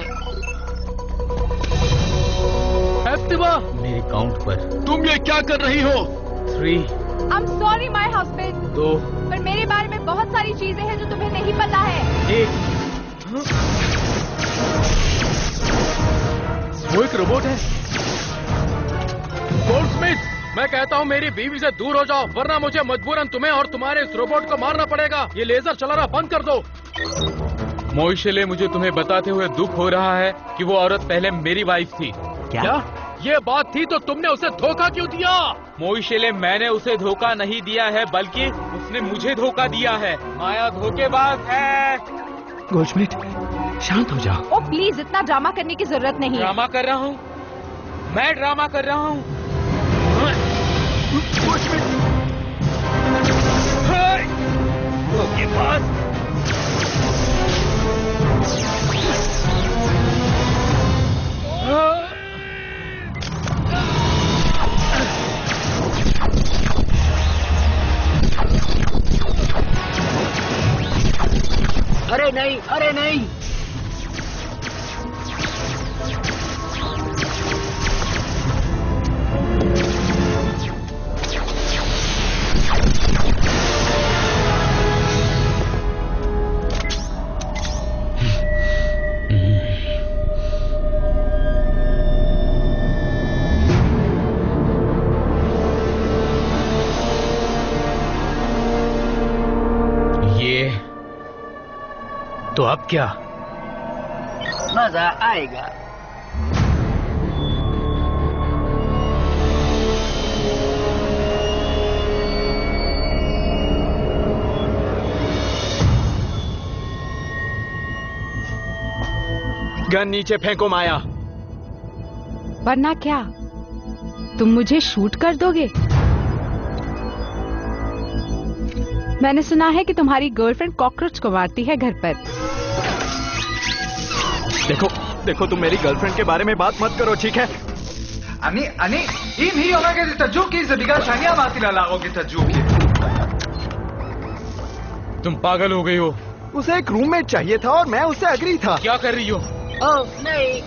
Speaker 6: एप्टिवा,
Speaker 1: मेरे काउंट पर।
Speaker 6: तुम ये क्या कर रही हो?
Speaker 1: 3।
Speaker 7: I'm sorry my husband।
Speaker 1: 2।
Speaker 7: पर मेरे बारे में बहुत सारी चीजें हैं जो तुम्हें नहीं पता है।
Speaker 1: 1।
Speaker 6: वो एक रोबोट है। गोल्डस्मिथ, मैं कहता हूँ मेरी बीवी से दूर हो जाओ, वरना मुझे मजबूरन तुम्हें और तुम्हारे इस रोबोट को मारना पड़ेगा। ये लेजर चलाना बंद कर दो।
Speaker 1: मोइशेले, मुझे तुम्हें बताते हुए दुख हो रहा है कि वो औरत पहले मेरी वाइफ थी।
Speaker 6: क्या? ये बात थी तो तुमने उसे धोखा क्यों दिया?
Speaker 1: मोइशेले, मैंने उसे धोखा नहीं दिया है, बल्कि उसने मुझे धोखा दिया है। माया धोखेबाज है।
Speaker 2: गोल्डस्मिथ, शांत हो जाओ।
Speaker 7: ओ प्लीज, इतना ड्रामा करने की जरूरत नहीं है।
Speaker 1: ड्रामा कर रहा हूँ? मैं ड्रामा कर रहा हूँ? धोखेबाज।
Speaker 5: नहीं, अरे नहीं।
Speaker 6: तो अब क्या?
Speaker 5: मजा आएगा।
Speaker 4: गन नीचे फेंको माया।
Speaker 7: वरना क्या तुम मुझे शूट कर दोगे? मैंने सुना है कि तुम्हारी गर्लफ्रेंड कॉकरोच को मारती है घर पर।
Speaker 4: देखो देखो, तुम मेरी गर्लफ्रेंड के बारे में बात मत करो, ठीक है?
Speaker 9: 아니 이 미용하게 됐다 조끼에서 네가 자기야 마티라 오겠다 조끼।
Speaker 1: तुम पागल हो गई हो।
Speaker 4: उसे एक रूममेट चाहिए था और मैं उससे एग्री था।
Speaker 1: क्या कर रही हो?
Speaker 5: ओह नहीं।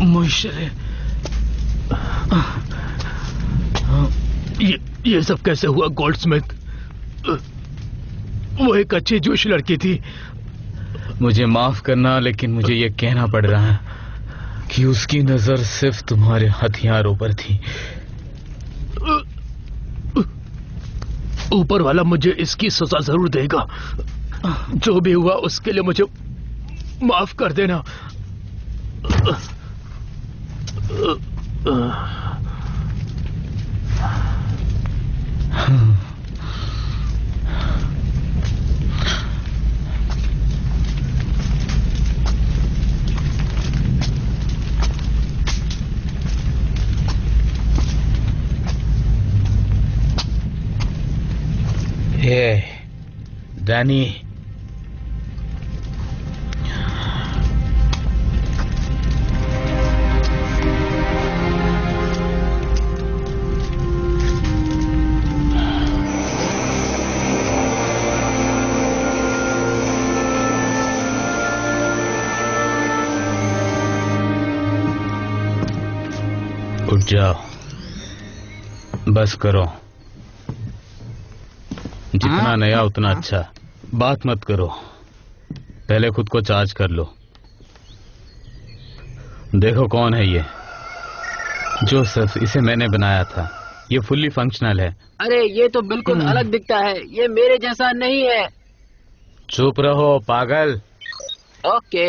Speaker 6: मुशरे, ये सब कैसे हुआ गोल्डस्मिथ? वो एक अच्छी जोश लड़की थी।
Speaker 1: मुझे माफ करना, लेकिन मुझे ये कहना पड़ रहा है कि उसकी नजर सिर्फ तुम्हारे हथियारों पर थी।
Speaker 6: ऊपर वाला मुझे इसकी सजा जरूर देगा। जो भी हुआ उसके लिए मुझे माफ कर देना।
Speaker 1: हे डैनी, उठ जाओ, बस करो। जितना नया उतना अच्छा। बात मत करो, पहले खुद को चार्ज कर लो। देखो कौन है ये। जोसेफ, इसे मैंने बनाया था। ये फुल्ली फंक्शनल है।
Speaker 5: अरे ये तो बिल्कुल अलग दिखता है, ये मेरे जैसा नहीं है।
Speaker 1: चुप रहो पागल।
Speaker 5: ओके।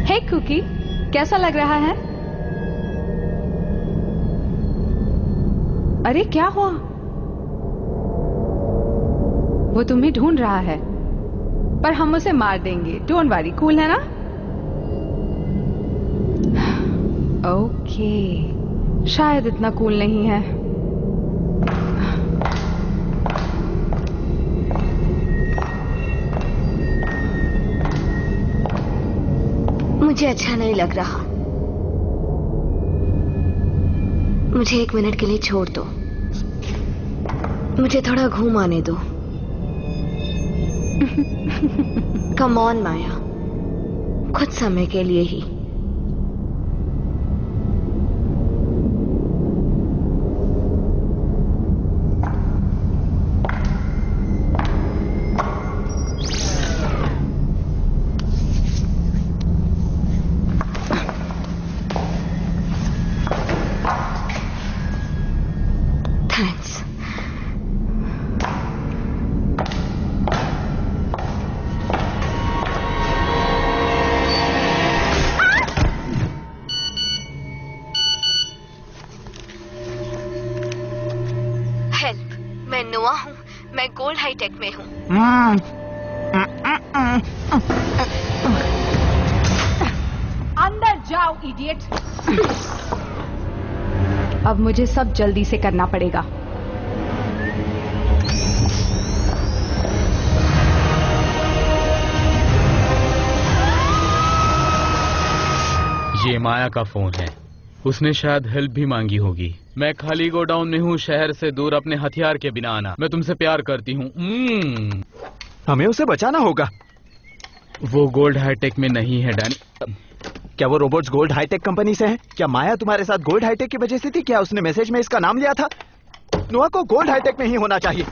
Speaker 7: हे कुकी, कैसा लग रहा है? अरे क्या हुआ? वो तुम्हें ढूंढ रहा है, पर हम उसे मार देंगे। डोंट वरी, कूल है ना? ओके, शायद इतना कूल नहीं है।
Speaker 3: मुझे अच्छा नहीं लग रहा। मुझे 1 मिनट के लिए छोड़ दो। मुझे थोड़ा घूम आने दो। कम ऑन माया, कुछ समय के लिए ही। मैं नोआ हूँ, मैं गोल्ड हाईटेक में हूँ।
Speaker 7: अंदर जाओ इडियट। अब मुझे सब जल्दी से करना पड़ेगा।
Speaker 1: ये माया का फोन है, उसने शायद हेल्प भी मांगी होगी। मैं खाली गोडाउन में हूँ, शहर से दूर अपने हथियार के बिना आना। मैं तुमसे प्यार करती हूँ।
Speaker 2: हमें उसे बचाना होगा।
Speaker 1: वो गोल्ड हाईटेक में नहीं है डैनी।
Speaker 2: क्या वो रोबोट्स गोल्ड हाईटेक कंपनी से हैं? क्या माया तुम्हारे साथ गोल्ड हाईटेक की वजह से थी? क्या उसने मैसेज में इसका नाम लिया था? नोआ को गोल्ड हाईटेक में ही होना चाहिए।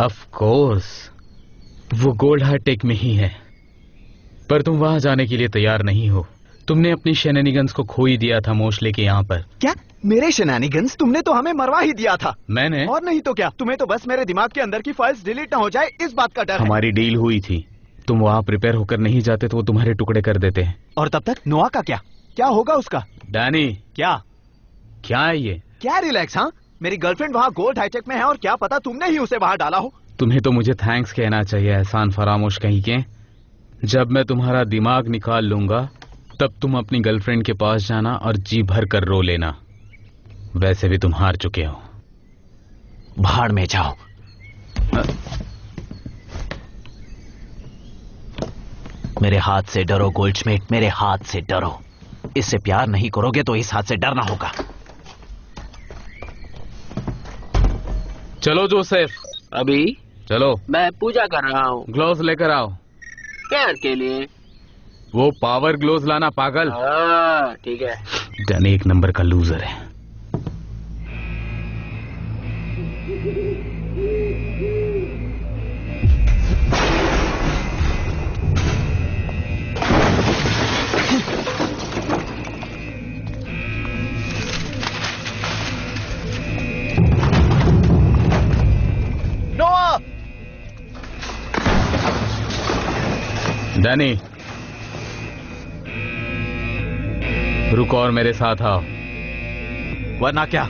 Speaker 1: ऑफ कोर्स वो गोल्ड हाईटेक में ही है, पर तुम वहां जाने के लिए तैयार नहीं हो। तुमने अपनी शेनानिगन्स को खो ही दिया था मोश लेके यहाँ पर।
Speaker 2: क्या मेरे शेनानिगन्स? तुमने तो हमें मरवा ही दिया था।
Speaker 1: मैंने?
Speaker 2: और नहीं तो क्या, तुम्हें तो बस मेरे दिमाग के अंदर की फाइल्स डिलीट ना हो जाए इस बात का डर है।
Speaker 1: हमारी डील हुई थी, तुम वहां प्रिपेयर होकर नहीं जाते तो वो तुम्हारे टुकड़े कर देते हैं।
Speaker 2: और तब तक नोआ का क्या होगा उसका?
Speaker 1: डैनी क्या है ये?
Speaker 2: क्या रिलैक्स? हाँ, मेरी गर्लफ्रेंड वहाँ गोल्ड हाईटेक में है और क्या पता तुमने ही उसे बाहर डाला हो।
Speaker 1: तुम्हें तो मुझे थैंक्स कहना चाहिए एहसान फरामोश कहीं के। जब मैं तुम्हारा दिमाग निकाल लूंगा तब तुम अपनी गर्लफ्रेंड के पास जाना और जी भर कर रो लेना। वैसे भी तुम हार चुके हो।
Speaker 2: भाड़ में जाओ। मेरे हाथ से डरो गोल्डस्मिथ, मेरे हाथ से डरो। इससे प्यार नहीं करोगे तो इस हाथ से डरना होगा।
Speaker 1: चलो जोसेफ।
Speaker 5: अभी
Speaker 1: चलो।
Speaker 5: मैं पूजा कर रहा हूँ।
Speaker 1: ग्लोव्स लेकर आओ।
Speaker 5: प्यार के लिए?
Speaker 1: वो पावर ग्लोव्स लाना पागल।
Speaker 5: ठीक है।
Speaker 1: डैनी एक नंबर का लूजर है। डैनी रुको और मेरे साथ आओ।
Speaker 2: वरना क्या?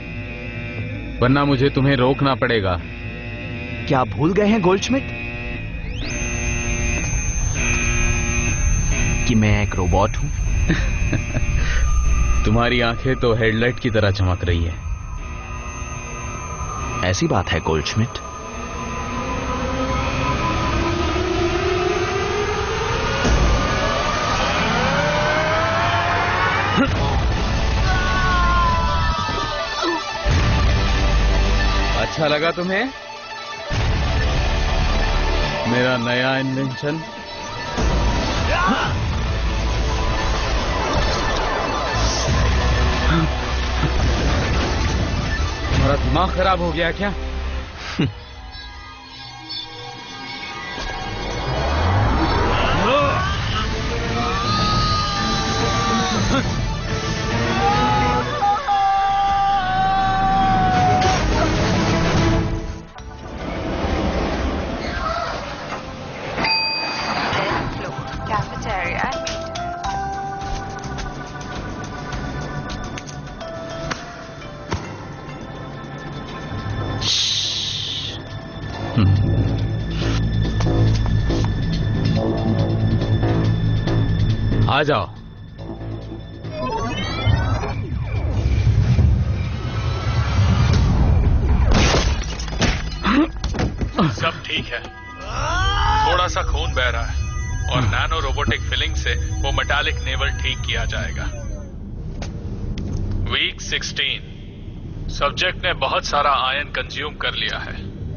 Speaker 1: वरना मुझे तुम्हें रोकना पड़ेगा।
Speaker 2: क्या भूल गए हैं गोल्डस्मिथ कि मैं एक रोबोट हूं?
Speaker 1: तुम्हारी आंखें तो हेडलाइट की तरह चमक रही है।
Speaker 2: ऐसी बात है गोल्डस्मिथ।
Speaker 1: अच्छा लगा तुम्हें मेरा नया इन्वेंशन? तुम्हारा दिमाग खराब हो गया क्या? आ जाओ।
Speaker 6: सब ठीक है, थोड़ा सा खून बह रहा है और नैनो रोबोटिक फिलिंग से वो मेटालिक नेवल ठीक किया जाएगा। वीक 16 सब्जेक्ट ने बहुत सारा आयन कंज्यूम कर लिया है।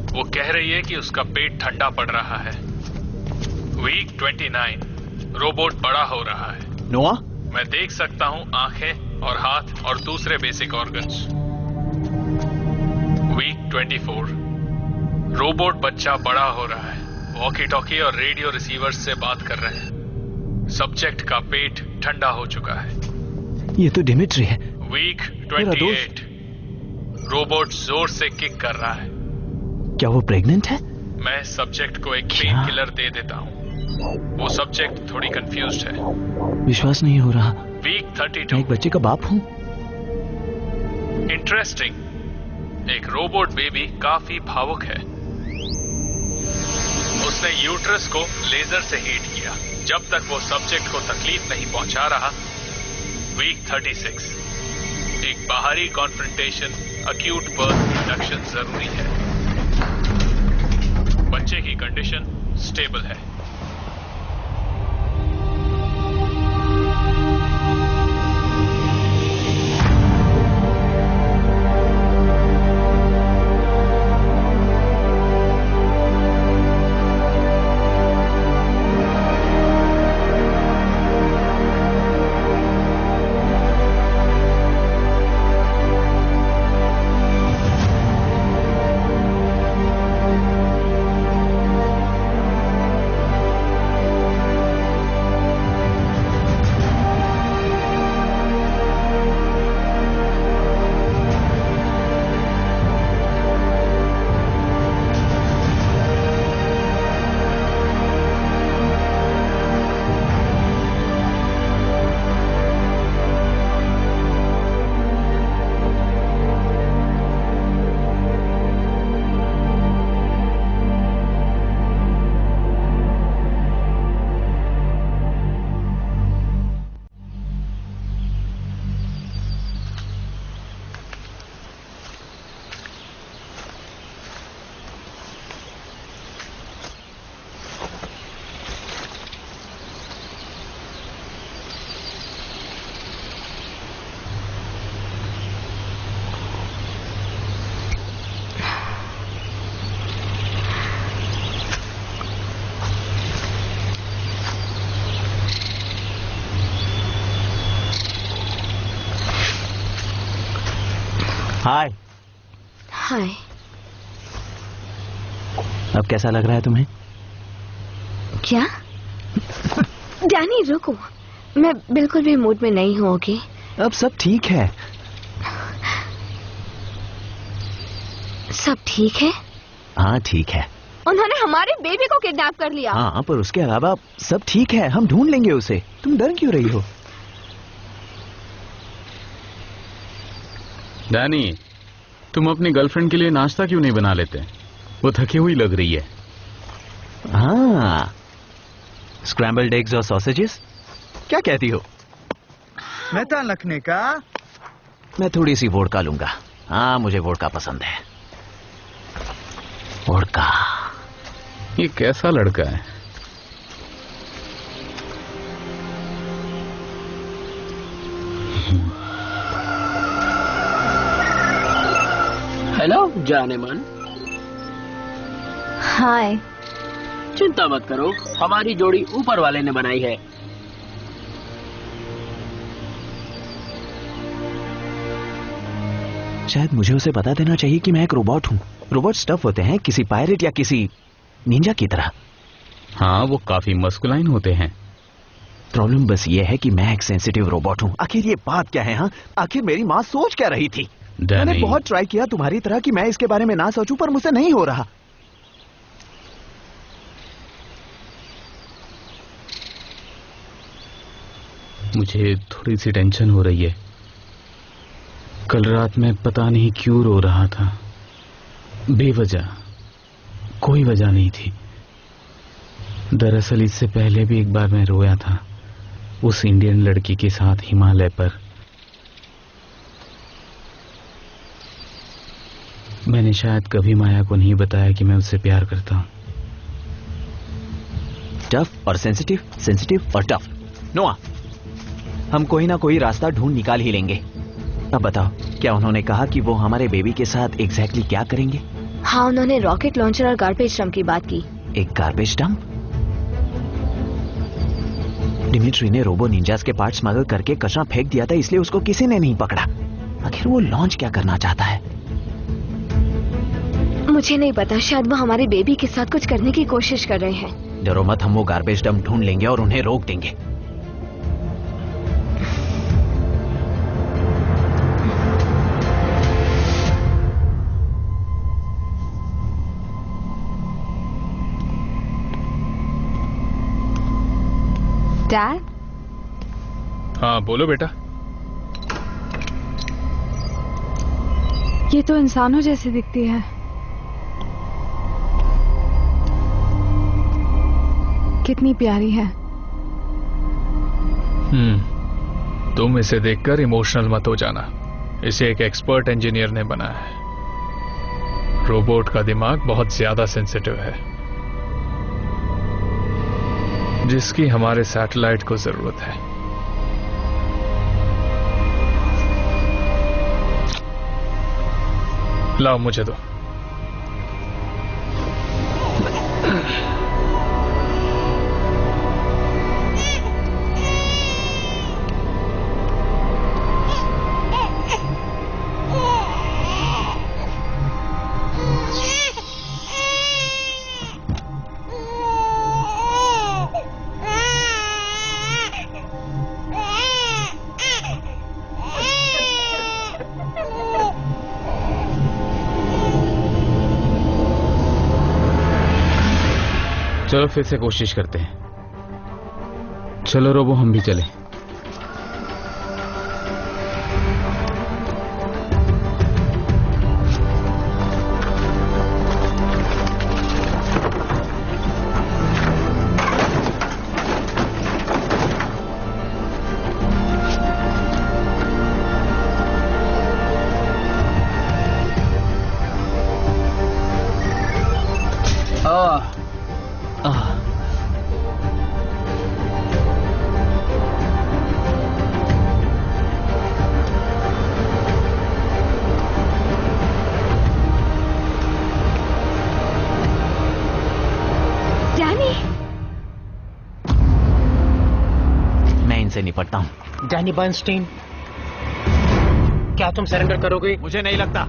Speaker 6: वो कह रही है कि उसका पेट ठंडा पड़ रहा है। वीक 29 रोबोट बड़ा हो रहा है।
Speaker 2: नोआ?
Speaker 6: मैं देख सकता हूं आंखें और हाथ और दूसरे बेसिक ऑर्गन्स। वीक 24 रोबोट बच्चा बड़ा हो रहा है। वॉकी टॉकी और रेडियो रिसीवर्स से बात कर रहे हैं। सब्जेक्ट का पेट ठंडा हो चुका है।
Speaker 2: ये तो डिमिट्री है।
Speaker 6: वीक 28 रोबोट जोर से किक कर रहा है।
Speaker 2: क्या वो प्रेग्नेंट है?
Speaker 6: मैं सब्जेक्ट को एक पेन किलर दे देता हूँ। वो सब्जेक्ट थोड़ी कंफ्यूज्ड है।
Speaker 2: विश्वास नहीं हो रहा।
Speaker 6: वीक 32
Speaker 2: मैं एक बच्चे का बाप हूँ।
Speaker 6: इंटरेस्टिंग। एक रोबोट बेबी काफी भावुक है। उसने यूट्रस को लेजर से हीट किया। जब तक वो सब्जेक्ट को तकलीफ नहीं पहुंचा रहा। वीक 36। एक बाहरी कॉन्फ्रंटेशन, अक्यूट बर्थ इंडक्शन जरूरी है। बच्चे की कंडीशन स्टेबल है।
Speaker 11: हाय।
Speaker 3: हाय।
Speaker 11: अब कैसा लग रहा है तुम्हें?
Speaker 3: क्या? डैनी रुको, मैं बिल्कुल भी मूड में नहीं हूँ। ओके
Speaker 11: अब सब ठीक है।
Speaker 3: सब ठीक है?
Speaker 11: हाँ ठीक है।
Speaker 3: उन्होंने हमारे बेबी को किडनैप कर लिया।
Speaker 11: हाँ पर उसके अलावा सब ठीक है, हम ढूंढ लेंगे उसे। तुम डर क्यों रही हो?
Speaker 1: डैनी, तुम अपनी गर्लफ्रेंड के लिए नाश्ता क्यों नहीं बना लेते? वो थकी हुई लग रही है।
Speaker 11: हाँ, स्क्रैम्बल्ड एग्स और सॉसेजेस, क्या कहती हो?
Speaker 9: मेहता लखने का।
Speaker 11: मैं थोड़ी सी वोडका लूंगा। हाँ मुझे वोडका पसंद है। वोडका।
Speaker 1: ये कैसा लड़का है?
Speaker 5: हेलो जाने मन।
Speaker 3: हाय।
Speaker 5: चिंता मत करो, हमारी जोड़ी ऊपर वाले ने बनाई है।
Speaker 11: शायद मुझे उसे बता देना चाहिए कि मैं एक रोबोट हूँ। रोबोट स्टफ होते हैं किसी पायरेट या किसी निंजा की तरह।
Speaker 1: हाँ वो काफी मस्कुलाइन होते हैं।
Speaker 11: प्रॉब्लम बस ये है कि मैं एक सेंसिटिव रोबोट हूँ। आखिर ये बात क्या है? हाँ आखिर मेरी माँ सोच क्या रही थी? मैंने बहुत ट्राई किया तुम्हारी तरह कि मैं इसके बारे में ना सोचूं, पर मुझसे नहीं हो रहा।
Speaker 1: मुझे थोड़ी सी टेंशन हो रही है। कल रात में पता नहीं क्यों रो रहा था, बेवजह, कोई वजह नहीं थी। दरअसल इससे पहले भी एक बार मैं रोया था, उस इंडियन लड़की के साथ हिमालय पर। मैंने शायद कभी माया को नहीं बताया कि मैं उससे प्यार करता हूं।
Speaker 11: टफ और सेंसिटिव, सेंसिटिव और टफ। नोआ, हम कोई ना कोई रास्ता ढूंढ निकाल ही लेंगे। अब बताओ, क्या उन्होंने कहा कि वो हमारे बेबी के साथ एग्जैक्टली क्या करेंगे?
Speaker 3: हाँ उन्होंने रॉकेट लॉन्चर और गार्बेज डंप की बात की।
Speaker 11: एक गार्बेज डंप? डिमिट्री ने रोबो निंजास के पार्ट स्मगल करके कचरा फेंक दिया था, इसलिए उसको किसी ने नहीं पकड़ा। आखिर वो लॉन्च क्या करना चाहता है?
Speaker 3: मुझे नहीं पता, शायद वो हमारे बेबी के साथ कुछ करने की कोशिश कर रहे हैं।
Speaker 11: डरो मत, हम वो गार्बेज डंप ढूंढ लेंगे और उन्हें रोक देंगे।
Speaker 7: डैड?
Speaker 6: हाँ बोलो बेटा।
Speaker 7: ये तो इंसानों जैसी दिखती है। कितनी प्यारी है।
Speaker 6: तुम इसे देखकर इमोशनल मत हो जाना। इसे एक एक्सपर्ट इंजीनियर ने बनाया है। रोबोट का दिमाग बहुत ज्यादा सेंसिटिव है, जिसकी हमारे सैटेलाइट को जरूरत है। लाओ मुझे दो।
Speaker 1: चलो फिर से कोशिश करते हैं। चलो रोबो, हम भी चलें।
Speaker 11: से निपटता हूं।
Speaker 5: डैनी बर्नस्टीन, क्या तुम सरेंडर करोगे?
Speaker 11: मुझे नहीं लगता।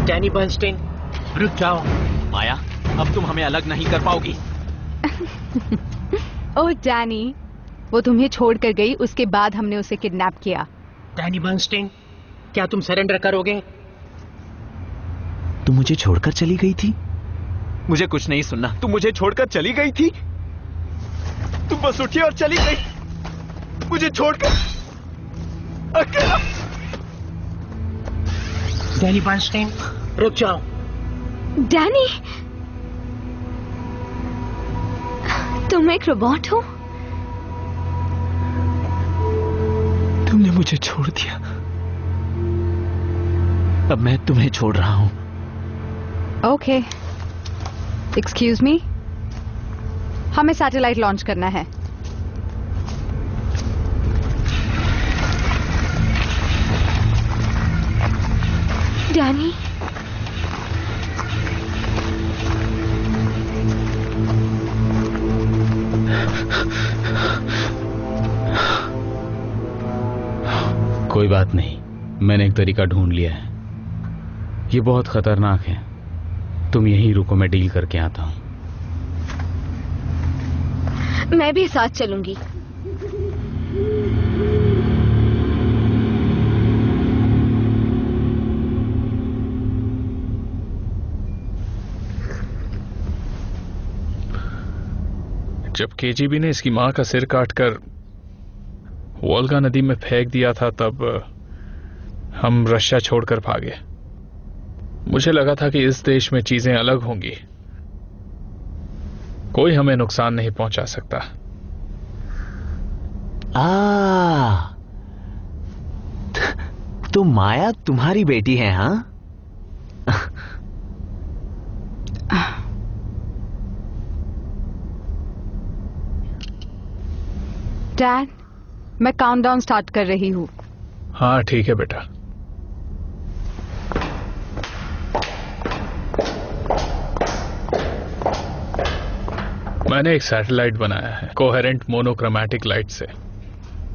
Speaker 5: डैनी बर्नस्टीन, रुक जाओ।
Speaker 11: माया, अब तुम हमें अलग नहीं कर पाओगी।
Speaker 7: ओह डैनी, वो तुम्हें छोड़कर गई, उसके बाद हमने उसे किडनैप किया।
Speaker 5: डैनी बर्नस्टीन, क्या तुम सरेंडर करोगे?
Speaker 11: तुम मुझे छोड़कर चली गई थी? मुझे कुछ नहीं सुनना। तुम मुझे छोड़कर चली गई थी? तुम बस उठी और चली गई, मुझे छोड़कर अकेला।
Speaker 5: डैनी बर्नस्टीन, रुक जाओ।
Speaker 3: डैनी, तुम एक रोबोट हो?
Speaker 11: तुमने मुझे छोड़ दिया, अब मैं तुम्हें छोड़ रहा हूं।
Speaker 7: ओके, एक्सक्यूज मी, हमें सैटेलाइट लॉन्च करना है।
Speaker 3: डैनी,
Speaker 1: कोई बात नहीं, मैंने एक तरीका ढूंढ लिया है। ये बहुत खतरनाक है। तुम यहीं रुको, मैं डील करके आता हूं।
Speaker 3: मैं भी साथ चलूंगी।
Speaker 6: जब केजीबी ने इसकी मां का सिर काटकर वोल्गा नदी में फेंक दिया था, तब हम रशिया छोड़कर भागे। मुझे लगा था कि इस देश में चीजें अलग होंगी, कोई हमें नुकसान नहीं पहुंचा सकता।
Speaker 11: तो माया तुम्हारी बेटी है? हाँ,
Speaker 7: डैड, मैं काउंटडाउन स्टार्ट कर रही हूँ।
Speaker 6: हाँ ठीक है बेटा। मैंने एक सैटेलाइट बनाया है कोहेरेंट मोनोक्रोमैटिक लाइट से।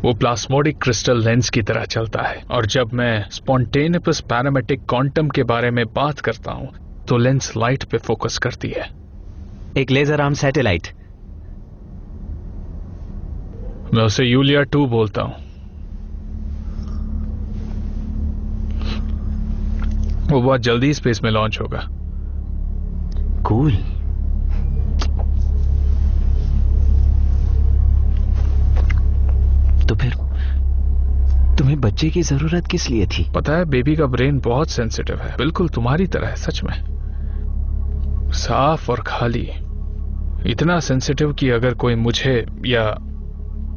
Speaker 6: वो प्लास्मोडिक क्रिस्टल लेंस की तरह चलता है, और जब मैं स्पॉन्टेनियस पैरामेट्रिक क्वांटम के बारे में बात करता हूं तो लेंस लाइट पे फोकस करती है।
Speaker 11: एक लेजर आर्म सैटेलाइट।
Speaker 6: मैं उसे यूलिया 2 बोलता हूं। वो बहुत जल्दी स्पेस में लॉन्च होगा।
Speaker 11: कूल। तो तुम्हें बच्चे की जरूरत किस लिए थी?
Speaker 6: पता है, बेबी का ब्रेन बहुत सेंसिटिव है, बिल्कुल तुम्हारी तरह है, सच में साफ और खाली। इतना सेंसिटिव कि अगर कोई मुझे या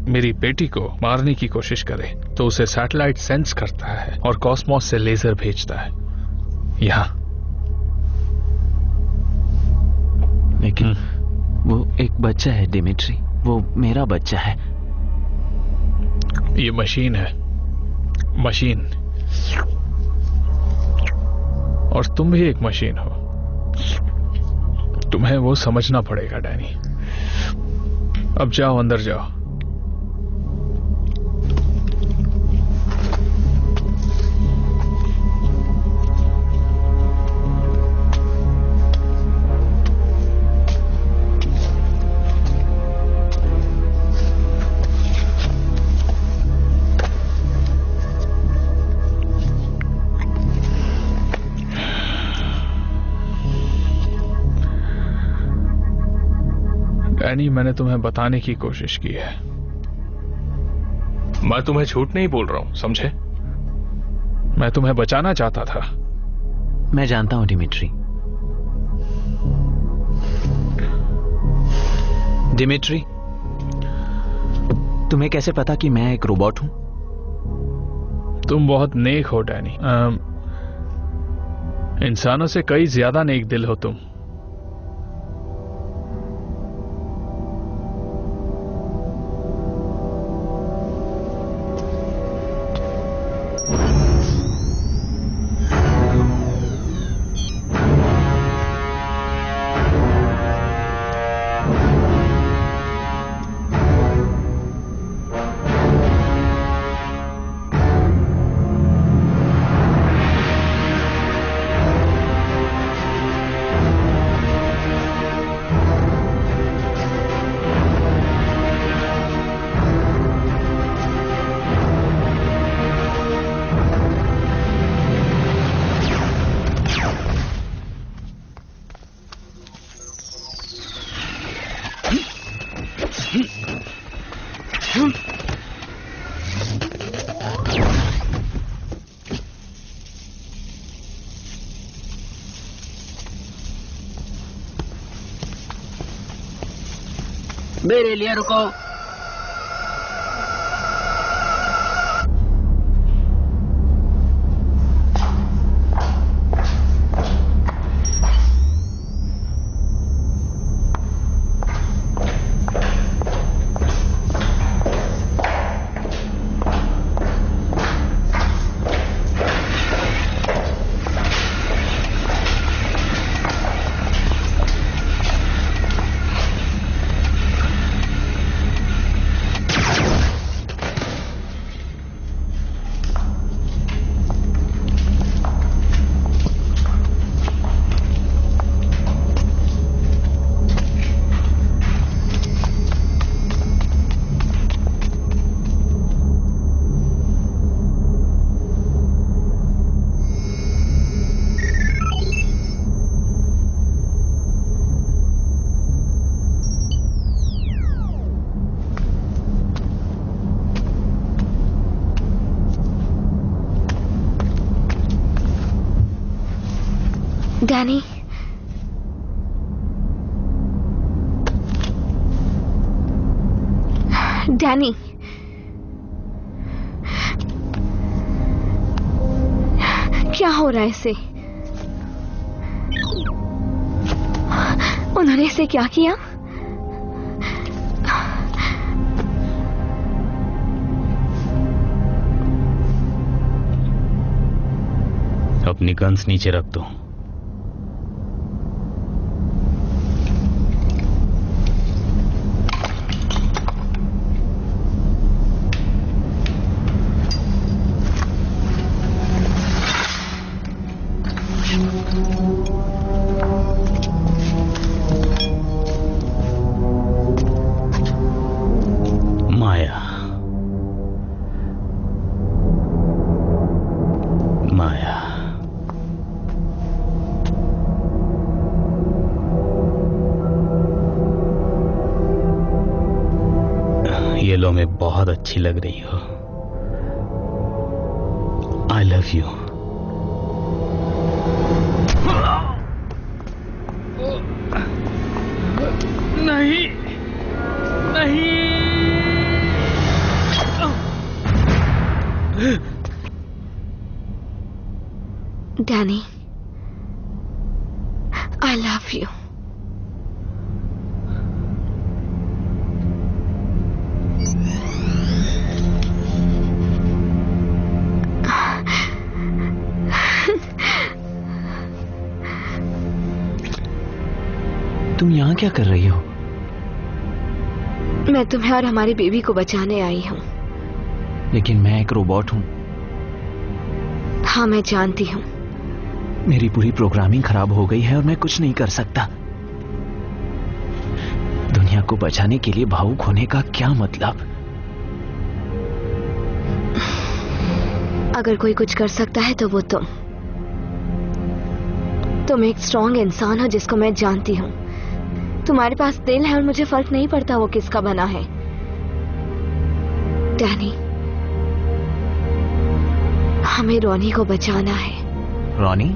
Speaker 6: मेरी बेटी को मारने की कोशिश करे तो उसे सैटेलाइट सेंस करता है और कॉस्मोस से लेजर भेजता है यहां।
Speaker 11: लेकिन वो एक बच्चा है डिमिट्री, वो मेरा बच्चा है।
Speaker 6: ये मशीन है, मशीन। और तुम भी एक मशीन हो, तुम्हें वो समझना पड़ेगा डैनी। अब जाओ, अंदर जाओ। डैनी, मैंने तुम्हें बताने की कोशिश की है। मैं तुम्हें झूठ नहीं बोल रहा हूं, समझे? मैं तुम्हें बचाना चाहता था।
Speaker 11: मैं जानता हूं डिमिट्री। डिमिट्री, तुम्हें कैसे पता कि मैं एक रोबोट हूं?
Speaker 6: तुम बहुत नेक हो डैनी। इंसानों से कई ज्यादा नेक दिल हो तुम।
Speaker 5: मेरे लिए रुको।
Speaker 3: डैनी, डैनी, क्या हो रहा है इसे? उन्होंने इसे क्या किया?
Speaker 1: अपनी गन्स नीचे रख दो। येलो में बहुत अच्छी लग रही हो। I love you.
Speaker 6: नहीं नहीं
Speaker 3: Danny, I love you.
Speaker 11: तुम यहाँ क्या कर रही हो?
Speaker 3: मैं तुम्हें और हमारी बेबी को बचाने आई हूँ।
Speaker 11: लेकिन मैं एक रोबोट हूँ।
Speaker 3: हाँ, मैं जानती हूँ।
Speaker 11: मेरी पूरी प्रोग्रामिंग खराब हो गई है और मैं कुछ नहीं कर सकता। दुनिया को बचाने के लिए भावुक होने का क्या मतलब?
Speaker 3: अगर कोई कुछ कर सकता है तो वो तुम एक स्ट्रॉन्ग इंसान हो जिसको मैं जानती हूँ। तुम्हारे पास दिल है और मुझे फर्क नहीं पड़ता वो किसका बना है। डैनी, हमें रोनी को बचाना है।
Speaker 11: रोनी?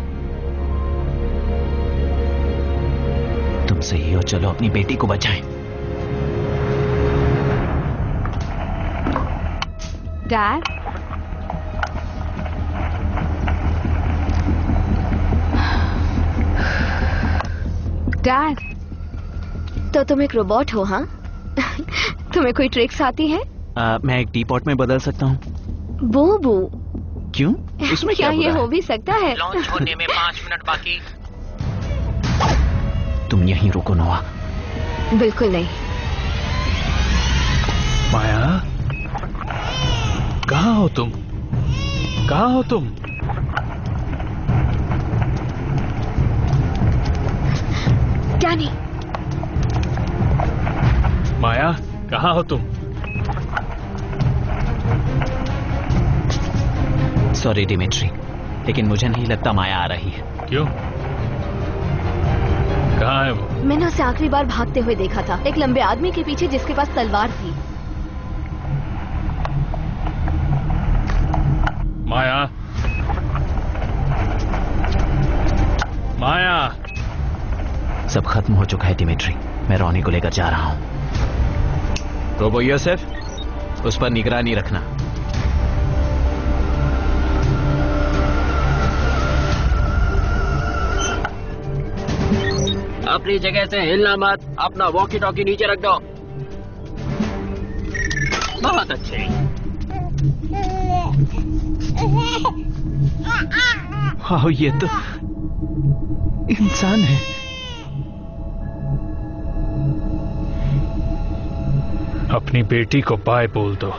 Speaker 11: तुम सही हो, चलो अपनी बेटी को बचाएं।
Speaker 7: डैड, डैड,
Speaker 3: तो तुम एक रोबोट हो? हाँ। तुम्हें कोई ट्रिक्स आती है?
Speaker 11: मैं एक टी पॉट में बदल सकता हूँ।
Speaker 3: बूबू?
Speaker 11: क्यों? इसमें
Speaker 3: क्या
Speaker 11: क्या
Speaker 3: ये हो भी सकता है?
Speaker 10: लॉन्च होने में 5 मिनट बाकी।
Speaker 11: तुम यहीं रुको नोआ।
Speaker 3: बिल्कुल नहीं।
Speaker 6: माया, कहाँ हो तुम? कहाँ हो तुम?
Speaker 3: डैनी।
Speaker 6: माया, कहाँ हो तुम?
Speaker 11: सॉरी डिमिट्री, लेकिन मुझे नहीं लगता माया आ रही है।
Speaker 6: क्यों? कहाँ है वो?
Speaker 3: मैंने उसे आखिरी बार भागते हुए देखा था, एक लंबे आदमी के पीछे जिसके पास तलवार थी।
Speaker 6: माया, माया।
Speaker 11: सब खत्म हो चुका है डिमिट्री। मैं रोनी को लेकर जा रहा हूँ। रोबो योसेफ, उस पर निगरानी रखना।
Speaker 5: अपनी जगह से हिलना मत। अपना वॉकी टॉकी नीचे रख दो। बहुत अच्छे।
Speaker 11: हाँ, ये तो इंसान है।
Speaker 6: अपनी बेटी को बाय बोल दो।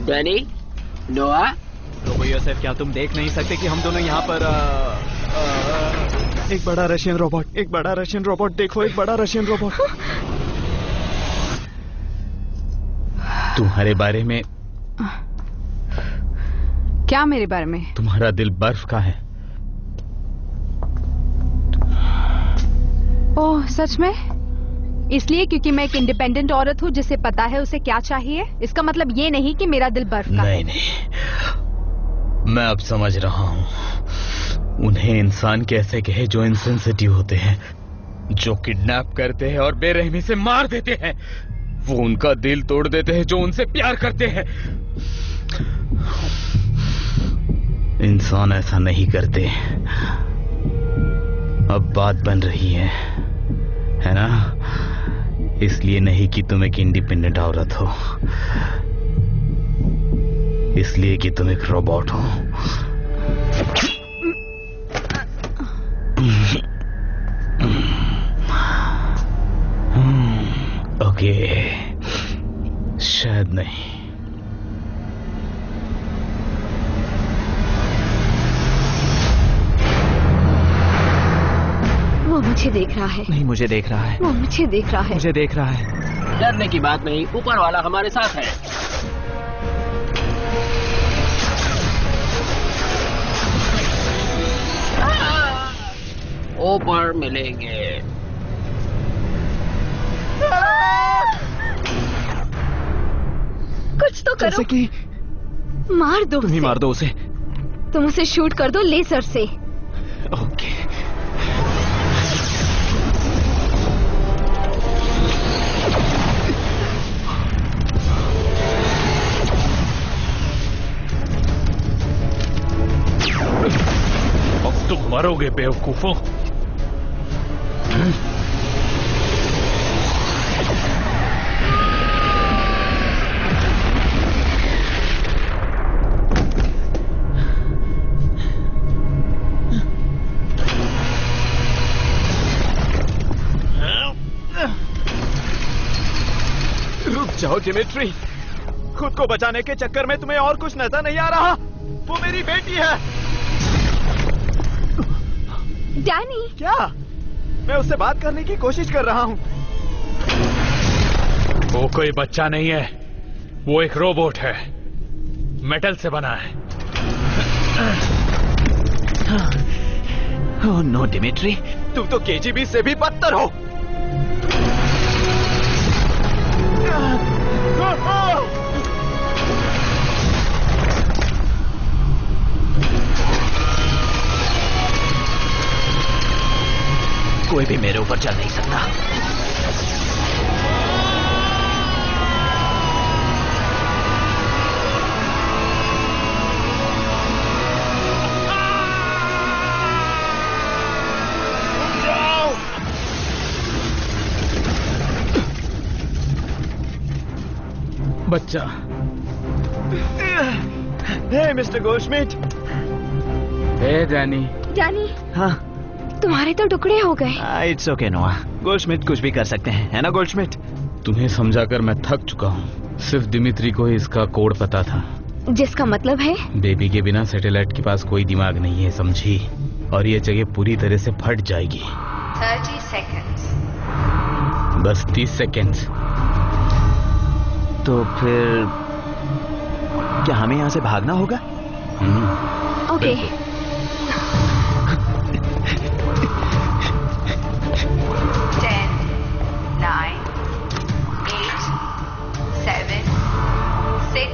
Speaker 5: डैनी, नोआ।
Speaker 11: रोबो योसेफ, क्या तुम देख नहीं सकते कि हम दोनों यहाँ पर
Speaker 2: एक बड़ा रशियन रोबोट, एक बड़ा रशियन रोबोट, देखो एक बड़ा रशियन रोबोट।
Speaker 1: तुम्हारे बारे में।
Speaker 7: क्या मेरे बारे में?
Speaker 1: तुम्हारा दिल बर्फ का है।
Speaker 7: ओह, सच में? इसलिए क्योंकि मैं एक इंडिपेंडेंट औरत हूँ जिसे पता है उसे क्या चाहिए। इसका मतलब ये नहीं कि मेरा दिल बर्फ का है।
Speaker 1: नहीं, मैं अब समझ रहा हूँ। उन्हें इंसान कैसे कहे जो इनसेंसिटिव होते हैं, जो किडनैप करते हैं और बेरहमी से मार देते हैं। वो उनका दिल तोड़ देते हैं जो उनसे प्यार करते हैं। इंसान ऐसा नहीं करते। अब बात बन रही है ना? इसलिए नहीं कि तुम एक इंडिपेंडेंट औरत हो, इसलिए कि तुम एक रोबोट हो। ओके, शायद नहीं।
Speaker 3: मुझे देख रहा है।
Speaker 11: नहीं, मुझे देख रहा है।
Speaker 3: वो मुझे देख रहा है।
Speaker 11: मुझे देख रहा है।
Speaker 5: डरने की बात नहीं, ऊपर वाला हमारे साथ है। ऊपर मिलेंगे।
Speaker 3: कुछ तो करो।
Speaker 11: जैसे कि
Speaker 3: मार दो।
Speaker 11: तुम ही मार दो उसे।
Speaker 3: तुम उसे शूट कर दो लेजर से।
Speaker 11: ओके।
Speaker 6: अब तुम मरोगे बेवकूफों।
Speaker 11: रुक जाओ डिमिट्री, खुद को बचाने के चक्कर में तुम्हें और कुछ नजर नहीं आ रहा? वो मेरी बेटी है।
Speaker 3: डैनी।
Speaker 11: क्या? मैं उससे बात करने की कोशिश कर रहा हूँ।
Speaker 6: वो कोई बच्चा नहीं है, वो एक रोबोट है, मेटल से बना है।
Speaker 11: ओह नो डिमिट्री, तुम तो केजीबी से भी बदतर हो। कोई भी मेरे ऊपर चल नहीं सकता।
Speaker 1: बच्चा।
Speaker 11: हे मिस्टर गोल्डश्मिट।
Speaker 1: हे डैनी।
Speaker 3: डैनी।
Speaker 11: हाँ,
Speaker 3: तुम्हारे तो टुकड़े हो गए।
Speaker 11: इट्स ओके नोआ, गोल्डश्मिट कुछ भी कर सकते हैं, है ना गोल्डश्मिट?
Speaker 1: तुम्हें समझाकर मैं थक चुका हूँ। सिर्फ दिमित्री को ही इसका कोड पता था।
Speaker 3: जिसका मतलब है
Speaker 1: बेबी के बिना सैटेलाइट के पास कोई दिमाग नहीं है, समझी? और ये जगह पूरी तरह से फट जाएगी।
Speaker 3: 30 सेकंड्स।
Speaker 1: बस 30 सेकंड्स।
Speaker 11: तो फिर क्या हमें यहाँ से भागना होगा?
Speaker 3: Okay. 10, 9, 8, 7, 6,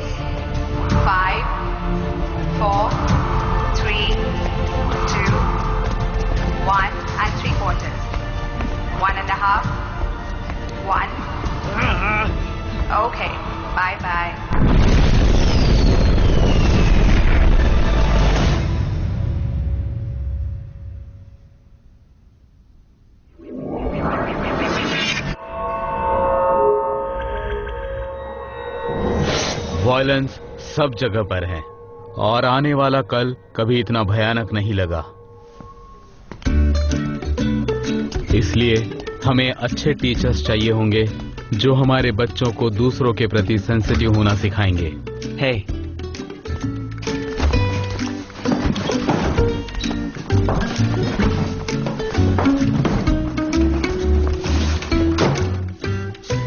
Speaker 3: 5, 4, 3, 2, 1 and 3/4. 1.5. 1. Okay. Bye bye.
Speaker 1: Violence सब जगह पर है और आने वाला कल कभी इतना भयानक नहीं लगा। इसलिए हमें अच्छे टीचर्स चाहिए होंगे जो हमारे बच्चों को दूसरों के प्रति सेंसिटिव होना सिखाएंगे।
Speaker 11: Hey,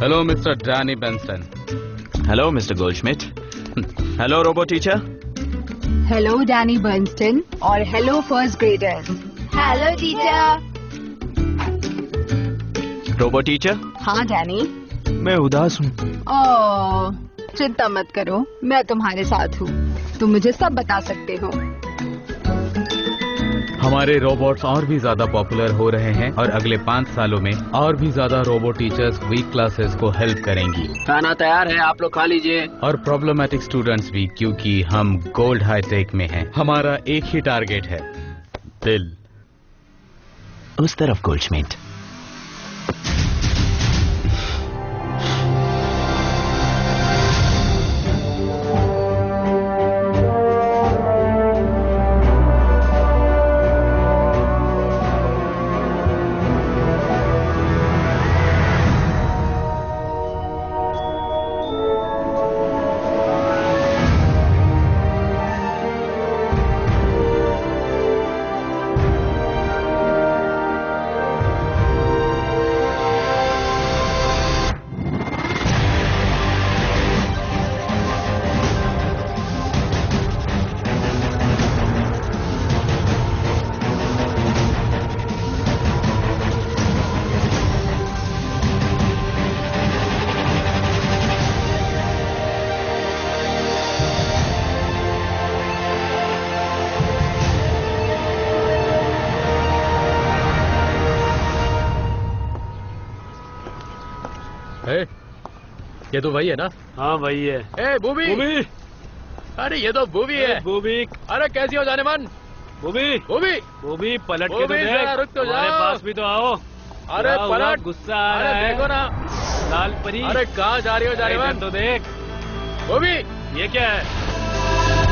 Speaker 1: hello mister Danny Benson.
Speaker 11: Hello mister Goldschmidt. Hello robo teacher.
Speaker 7: Hello Danny Bernstein और hello first graders.
Speaker 3: Hello teacher.
Speaker 11: Robo teacher.
Speaker 7: हाँ डैनी।
Speaker 11: मैं उदास हूँ।
Speaker 7: ओह, चिंता मत करो, मैं तुम्हारे साथ हूँ। तुम मुझे सब बता सकते हो।
Speaker 1: हमारे रोबोट्स और भी ज्यादा पॉपुलर हो रहे हैं और अगले 5 सालों में और भी ज्यादा रोबो टीचर्स वीक क्लासेस को हेल्प करेंगी।
Speaker 5: खाना तैयार है, आप लोग खा लीजिए।
Speaker 1: और प्रॉब्लमेटिक स्टूडेंट्स भी, क्योंकि हम गोल्ड हाईटेक में हैं। हमारा एक ही टारगेट है, दिल।
Speaker 11: उस तरफ गोल्डश्मिट।
Speaker 12: ये तो वही है ना?
Speaker 5: हाँ वही है।
Speaker 12: ए बूबी,
Speaker 5: बूबी,
Speaker 12: अरे ये तो बूबी है।
Speaker 5: बूबी,
Speaker 12: अरे कैसी हो जाने मन?
Speaker 5: बूबी,
Speaker 12: बूबी,
Speaker 5: बूबी पलट के तो
Speaker 12: बूबी,
Speaker 5: देख,
Speaker 12: जरा रुक तो
Speaker 5: हमारे
Speaker 12: जाओ।
Speaker 5: पास भी तो आओ।
Speaker 12: अरे
Speaker 5: क्या हुआ?
Speaker 12: पलट,
Speaker 5: गुस्सा आ रहा
Speaker 12: अरे
Speaker 5: है।
Speaker 12: देखो ना,
Speaker 5: लाल परी।
Speaker 12: अरे कहाँ जा रही हो जाने
Speaker 5: इधर
Speaker 12: मन?
Speaker 5: तो देख।
Speaker 12: बूबी,
Speaker 5: ये क्या है?